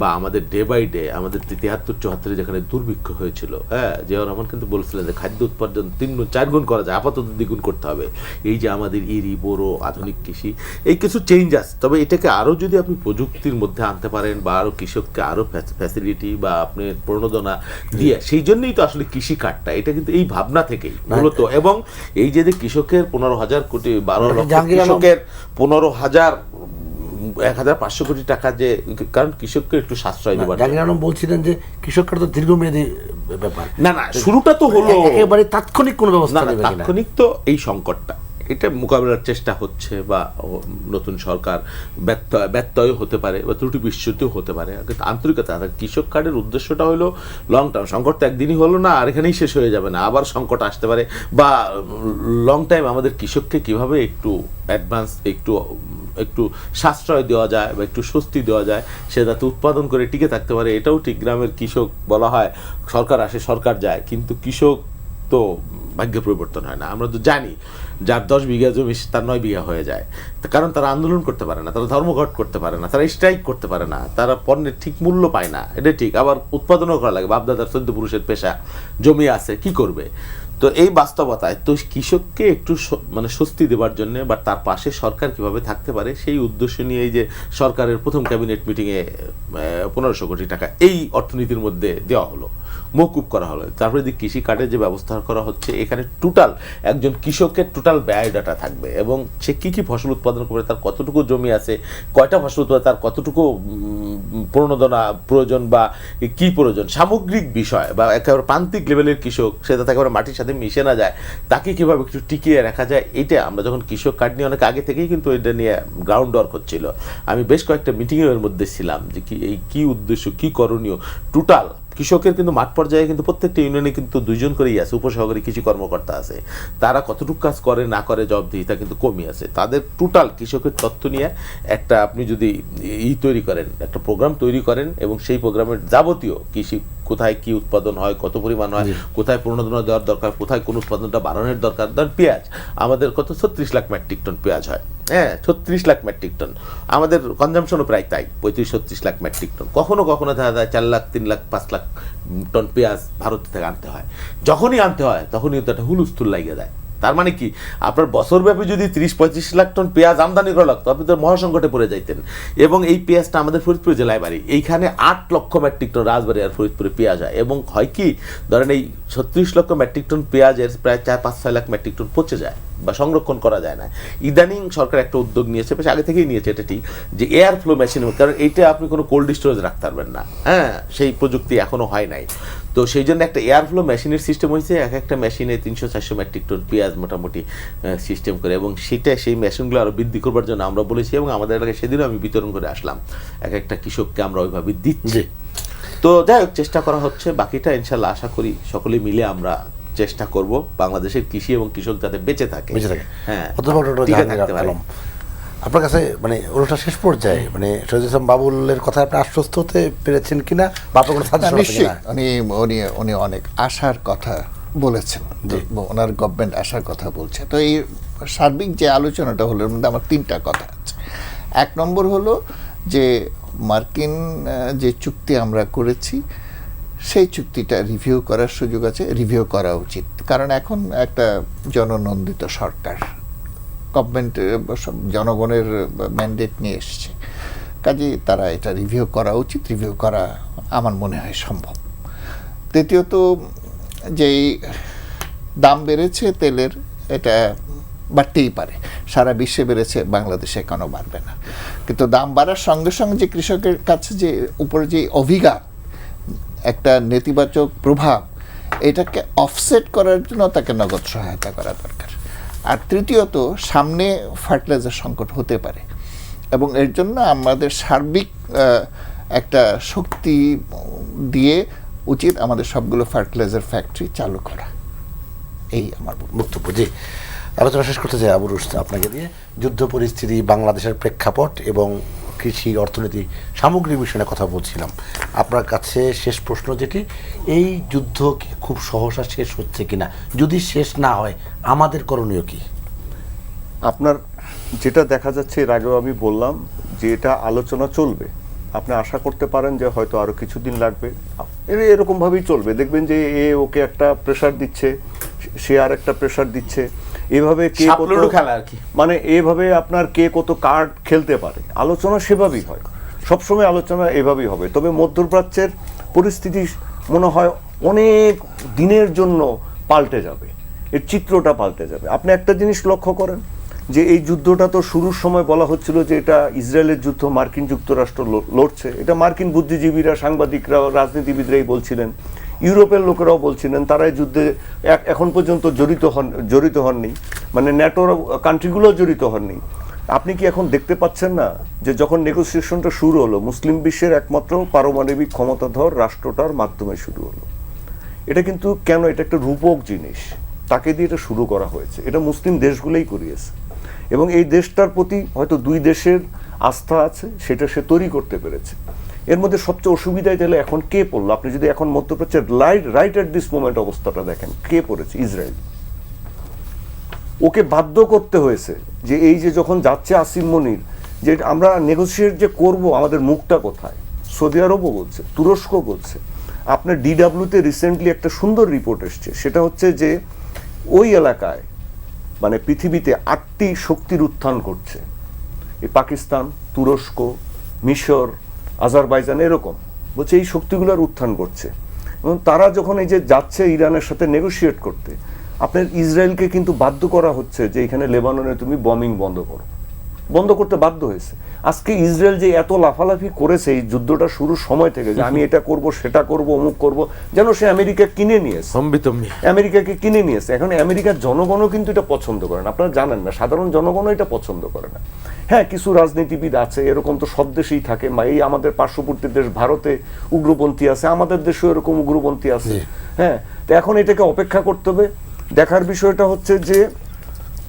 বা আমাদের ডে বাই ডে আমাদের 73-74 যেখানে দুর্ভিক্ষ হয়েছিল, হ্যাঁ, জিয়াউর রহমান কিন্তু বলছিলেন যে খাদ্য উৎপাদন 3-4 গুণ করা যায়, আপাতত দ্বিগুণ করতে হবে। এই যে আমাদের ইরি বোরো আধুনিক কৃষি, এই কিছু চেঞ্জ আছে, তবে এটাকে আরও যদি আপনি প্রযুক্তির মধ্যে আনতে পারেন বা আরও কৃষককে আরও ফ্যাসিলিটি বা আপনি প্রণোদনা দিয়ে, সেই জন্যই তো আসলে কৃষি কার্ডটা, এটা কিন্তু এই ভাবনা থেকেই মূলত। এবং এই যে কৃষকের 15,000 কোটি 12 লক্ষ কৃষকের 15,500 কোটি টাকা, যে কারণ কৃষককে একটু সাশ্রয় দেবার, জাহাঙ্গীর আলম বলছিলেন যে কৃষকের তো দীর্ঘমেয়াদী ব্যাপার, না শুরুটা তো হলো একেবারে তাৎক্ষণিক কোনো ব্যবস্থা না, নেবে কিনা? তাৎক্ষণিক তো এই সংকটটা এটা মোকাবেলার চেষ্টা হচ্ছে, বা নতুন সরকার ব্যত্যয় হতে পারে বা ত্রুটি বিচ্যুতিও হতে পারে, কিন্তু আন্তরিকতা। কৃষক কার্ডের উদ্দেশ্যটা হলো লং টার্ম। সংকট তো একদিনই হলো না, আর এখানেই শেষ হয়ে যাবে না, আবার সংকট আসতে পারে। বা লং টাইম আমাদের কৃষককে কিভাবে একটু অ্যাডভান্স, একটু সাশ্রয় দেওয়া যায় বা একটু স্বস্তি দেওয়া যায়, সে যাতে উৎপাদন করে টিকে থাকতে পারে। এটাও ঠিক, গ্রামের কৃষক বলা হয় সরকার আসে সরকার যায়, কিন্তু কৃষক তো ভাগ্য পরিবর্তন হয় না। আমরা তো জানি যার 10 বিঘা জমি তার 9 বিঘা হয়ে যায়, কারণ তারা আন্দোলন করতে পারে না, তারা ধর্মঘট করতে পারে না, তারা স্ট্রাইক করতে পারে না, তারা পণ্যের ঠিক মূল্য পায় না, এটা ঠিক। আবার উৎপাদনও করা লাগে, বাপদাদার 14 পুরুষের পেশা, জমি আছে, কি করবে? তো এই বাস্তবতায় তো কৃষককে একটু মানে স্বস্তি দেওয়ার জন্য বা তার পাশে সরকার কিভাবে থাকতে পারে, সেই উদ্দেশ্য নিয়ে এই যে সরকারের প্রথম ক্যাবিনেট মিটিংয়ে 1500 কোটি টাকা এই অর্থনীতির মধ্যে দেওয়া হলো, মওকুফ করা হলো। তারপরে যে কৃষি কার্ডের যে ব্যবস্থা করা হচ্ছে, এখানে টোটাল একজন কৃষকের টোটাল বায়োডাটা থাকবে, এবং সে কী কী ফসল উৎপাদন করবে, তার কতটুকু জমি আছে, কয়টা ফসল উৎপাদন, তার কতটুকু প্রণোদনা প্রয়োজন বা কি প্রয়োজন, সামগ্রিক বিষয়। বা একেবারে প্রান্তিক লেভেলের কৃষক, সে যাতে একেবারে মাটির সাথে মিশে না যায়, তাকে কীভাবে একটু টিকিয়ে রাখা যায়, এটা আমরা যখন কৃষক কার্ড নিয়ে অনেক আগে থেকেই কিন্তু এটা নিয়ে গ্রাউন্ড ওয়ার্ক হচ্ছিল। আমি বেশ কয়েকটা মিটিংয়ের মধ্যে ছিলাম যে কি উদ্দেশ্য, কি করণীয়। টোটাল কৃষকের কিন্তু মাঠ পর্যায়ে কিন্তু প্রত্যেকটা ইউনিয়নে কিন্তু 2 জন করেই আছে, উপসহকারী কৃষি কর্মকর্তা আছে, তারা কতটুকু কাজ করে না করে জবাবদিহিতা কিন্তু কমই আছে। তাদের টোটাল কৃষকের তথ্য নিয়ে একটা আপনি যদি তৈরি করেন, একটা প্রোগ্রাম তৈরি করেন, এবং সেই প্রোগ্রামের যাবতীয় কৃষি কোথায় কি উৎপাদন হয়, কত পরিমাণ হয়, কোথায় প্রণোদনা দেওয়ার দরকার, কোথায় কোন উৎপাদনটা বাড়ানোর দরকার। ধর পেঁয়াজ, আমাদের কত 36 লাখ মেট্রিক টন পেঁয়াজ হয়, হ্যাঁ 36 লাখ মেট্রিক টন। আমাদের কনজামশনও প্রায় তাই, 35-36 লাখ মেট্রিক টন। কখনো কখনো দেখা যায় 4 লাখ, 3 লাখ, 5 লাখ টন পেঁয়াজ ভারত থেকে আনতে হয়। যখনই আনতে হয় তখনই তো একটা হুলস্থুল লাগিয়ে যায়। তার মানে কি, আপনার বছরব্যাপী যদি 30-35 লাখ টন পেঁয়াজ আমদানি করা লাগতো, আপনি তো মহাসংকটে পড়ে যাইতেন। এবং এই পেঁয়াজটা আমাদের ফরিদপুর জেলায় বাড়ি, এইখানে 8 লক্ষ মেট্রিক টন রাজবাড়ী আর ফরিদপুরে পেঁয়াজ হয়। এবং হয় কি, ধরেন এই 36 লক্ষ মেট্রিক টন পেঁয়াজের প্রায় 4-5-6 লাখ মেট্রিক টন পচে যায় বা সংরক্ষণ করা যায় না। ইদানিং সরকার একটা উদ্যোগ নিয়েছে, বেশ আগে থেকেই নিয়েছে, এটা ঠিক, যে এয়ার ফ্লো মেশিন, কারণ এইটা আপনি কোনো কোল্ড স্টোরেজ রাখতে পারবেন না, হ্যাঁ, সেই প্রযুক্তি এখনো হয় নাই। তো সেই জন্য একটা এয়ার ফ্লো মেশিনের সিস্টেম হয়েছে, একটা মেশিনে 300-400 মেট্রিক টন পেঁয়াজ মোটামুটি সিস্টেম করে। এবং সেই মেশিনগুলো আরও বৃদ্ধি করবার জন্য আমরা বলেছি, এবং আমাদের এলাকায় সেদিনও আমি বিতরণ করে আসলাম, একটা কৃষককে আমরা ওইভাবে দিচ্ছি। তো যাই হোক, চেষ্টা করা হচ্ছে, বাকিটা ইনশাল্লাহ আশা করি সকলে মিলে আমরা চেষ্টা করব বাংলাদেশের কৃষি এবং কৃষক যাতে বেঁচে থাকে। হ্যাঁ, আপনার কাছে মানে ওটা শেষ পর্যায়ে মানে শহীদুল ইসলাম বাবুলের কথা আপনি আশ্বস্ত হতে পেরেছেন কিনা, বা আপনার কোনো সাজেশন আছে কিনা? উনি অনেক আশার কথা বলেছেন, ওনার গভর্নমেন্ট আশার কথা বলছে। তো এই সার্বিক যে আলোচনাটা হলো, এর মধ্যে আমার 3টা কথা আছে। 1 নম্বর হলো যে মার্কিন যে চুক্তি আমরা করেছি, সেই চুক্তিটা রিভিউ করার সুযোগ আছে, রিভিউ করা উচিত। কারণ এখন একটা জননন্দিত সরকার, গভর্নমেন্ট জনগণের ম্যান্ডেট নিয়ে এসছে, কাজেই তারা এটা রিভিউ করা উচিত, রিভিউ করা আমার মনে হয় সম্ভব। দ্বিতীয়ত, যেই দাম বেড়েছে তেলের, এটা বাড়তেই পারে, সারা বিশ্বে বেড়েছে, বাংলাদেশে কেন বাড়বে না? কিন্তু দাম বাড়ার সঙ্গে সঙ্গে যে কৃষকের কাছে যে উপরে যে অভিঘাত, একটা নেতিবাচক প্রভাব, এটাকে অফসেট করার জন্য তাকে নগদ সহায়তা করা দরকার। আর তৃতীয়ত, সামনে ফার্টিলাইজার সংকট হতে পারে, এবং এর জন্য আমাদের সার্বিক একটা শক্তি দিয়ে উচিত আমাদের সবগুলো ফার্টিলাইজার ফ্যাক্টরি চালু করা। এই আমার বক্তব্য। জি, আলোচনা শেষ করতে চাই আবু রুশদ আপনাকে দিয়ে, যুদ্ধ পরিস্থিতি, বাংলাদেশের প্রেক্ষাপট এবং কৃষি অর্থনীতি সামগ্রিক বিষয়ে কথা বলছিলাম। আপনার কাছে শেষ প্রশ্ন যেটি, এই যুদ্ধ কি খুব সহসা শেষ হচ্ছে কিনা, যদি শেষ না হয় আমাদের করণীয় কি? আপনার যেটা দেখা যাচ্ছে, এর আগেও আমি বললাম যে এটা আলোচনা চলবে। আপনি আশা করতে পারেন যে হয়তো আরো কিছুদিন লাগবে, এরকম ভাবেই চলবে। দেখবেন যে এ ওকে একটা প্রেসার দিচ্ছে, সে আর একটা প্রেসার দিচ্ছে, এভাবে কে কত সাপলুডো খেলা আর কি। মানে এভাবে আপনার কে কত কার্ড খেলতে পারে, আলোচনা সেভাবেই হয়, সবসময় আলোচনা এভাবেই হবে। তবে মধ্যপ্রাচ্যের পরিস্থিতি মনে হয় অনেক দিনের জন্য পাল্টে যাবে, এর চিত্রটা পাল্টে যাবে। আপনি একটা জিনিস লক্ষ্য করেন যে এই যুদ্ধটা তো শুরুর সময় বলা হচ্ছিল যে এটা ইসরায়েলের যুদ্ধ, মার্কিন যুক্তরাষ্ট্র লড়ছে, এটা মার্কিন বুদ্ধিজীবীরা, সাংবাদিকরা, রাজনীতিবিদরাই বলছিলেন, ইউরোপের লোকেরাও বলছিলেন, তারা এই যুদ্ধে এখন পর্যন্ত জড়িত হননি, মানে ন্যাটোর কান্ট্রিগুলো জড়িত হননি। আপনি কি এখন দেখতে পাচ্ছেন না যে যখন নেগোসিয়েশনটা শুরু হলো, মুসলিম বিশ্বের একমাত্র পারমাণবিক ক্ষমতাধর রাষ্ট্রটার মাধ্যমে শুরু হলো। এটা কিন্তু কেন, এটা একটা রূপক জিনিস, তাকে দিয়ে এটা শুরু করা হয়েছে, এটা মুসলিম দেশগুলোই করিয়েছে। এবং এই দেশটার প্রতি হয়তো দুই দেশের আস্থা আছে, সেটা সে তৈরি করতে পেরেছে। এর মধ্যে সবচেয়ে অসুবিধায় তাহলে এখন কে পড়লো? আপনি যদি এখন মধ্যপ্রাচ্যের রাইট অ্যাট দিস মোমেন্ট অবস্থাটা দেখেন, কে পড়েছে? ইসরায়েল। ওকে বাধ্য করতে হয়েছে যে এই যে যখন যাচ্ছে আসিম মনির, যে আমরা নেগোসিয়েট যে করব, আমাদের মুখটা কোথায়? সৌদি আরবও বলছে, তুরস্ক বলছে। আপনার ডিডাব্লিউতে রিসেন্টলি একটা সুন্দর রিপোর্ট এসছে, সেটা হচ্ছে যে ওই এলাকায় মানে পৃথিবীতে 8টি শক্তির উত্থান করছে, এই পাকিস্তান, তুরস্ক, মিশর, আজারবাইজান, এরকম বলছে এই শক্তিগুলোর উত্থান করছে। এবং তারা যখন এই যে যাচ্ছে ইরানের সাথে নেগোসিয়েট করতে, আপনার ইসরায়েলকে কিন্তু বাধ্য করা হচ্ছে যে এখানে লেবাননে তুমি বমিং বন্ধ করতে বাধ্য হয়েছে। আজকে ইসরায়েল যে এত লাফালাফি করেছে এই যুদ্ধটা শুরুর সময় থেকে, যে আমি এটা করব, সেটা করব, অমুক করব, যেন সে আমেরিকা কিনে নিয়েছে, আমেরিকাকে কিনে নিয়েছে। এখন আমেরিকার জনগণও কিন্তু এটা পছন্দ করে না, আপনারা জানেন না, সাধারণ জনগণও এটা পছন্দ করে না। হ্যাঁ, কিছু রাজনীতিবিদ আছে, এরকম তো সব দেশেই থাকে, এই আমাদের পার্শ্ববর্তী দেশ ভারতে উগ্রপন্থী আছে, আমাদের দেশেও এরকম উগ্রপন্থী আছে। হ্যাঁ, তো এখন এটাকে অপেক্ষা করতে হবে। দেখার বিষয়টা হচ্ছে যে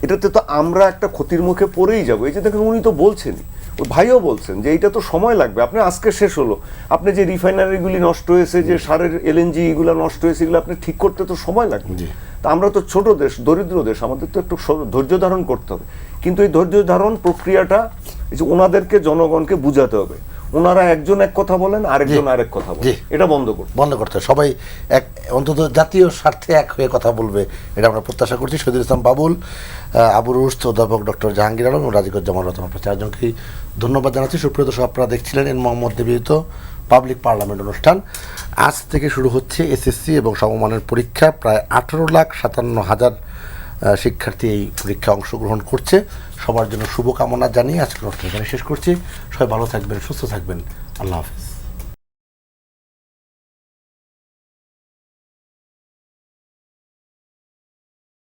এটাতে তো আমরা একটা ক্ষতির মুখে পড়েই যাবো। এই যে দেখেন, উনি তো বলছেনই, ওই ভাইও বলছেন যে এইটা তো সময় লাগবে। আপনি আজকে শেষ হলো, আপনি যে রিফাইনারিগুলি নষ্ট হয়েছে, যে সারের LNG এগুলো নষ্ট হয়েছে, এগুলো আপনি ঠিক করতে তো সময় লাগবে। তা আমরা তো ছোট দেশ, দরিদ্র দেশ, আমাদের তো একটু ধৈর্য ধারণ করতে হবে। কিন্তু এই ধৈর্য ধারণ প্রক্রিয়াটা এই যে ওনাদেরকে, জনগণকে বুঝাতে হবে। ওনারা একজন এক কথা বলেন, আরেকজন আরেক কথা বলেন, এটা বন্ধ করতে হবে। সবাই এক, অন্তত জাতীয় স্বার্থে এক হয়ে কথা বলবে, এটা আমরা প্রত্যাশা করছি। শহীদুল ইসলাম বাবুল, আবু রুশদ, অধ্যাপক ডক্টর জাহাঙ্গীর আলম এবং রাজিকুজ্জামান রতন, আপনার চারজনকেই ধন্যবাদ জানাচ্ছি। সুপ্রিয় দর্শক, আপনারা দেখছিলেন এন মোহাম্মদ নিবেদিত পাবলিক পার্লামেন্ট অনুষ্ঠান। আজ থেকে শুরু হচ্ছে SSC এবং সমমানের পরীক্ষা। প্রায় 18,57,000 শিক্ষার্থী এই পরীক্ষায় অংশগ্রহণ করছে। সবার জন্য শুভকামনা জানিয়ে আজকের অনুষ্ঠান এখানে শেষ করছি। সবাই ভালো থাকবেন, সুস্থ থাকবেন। আল্লাহ হাফেজ।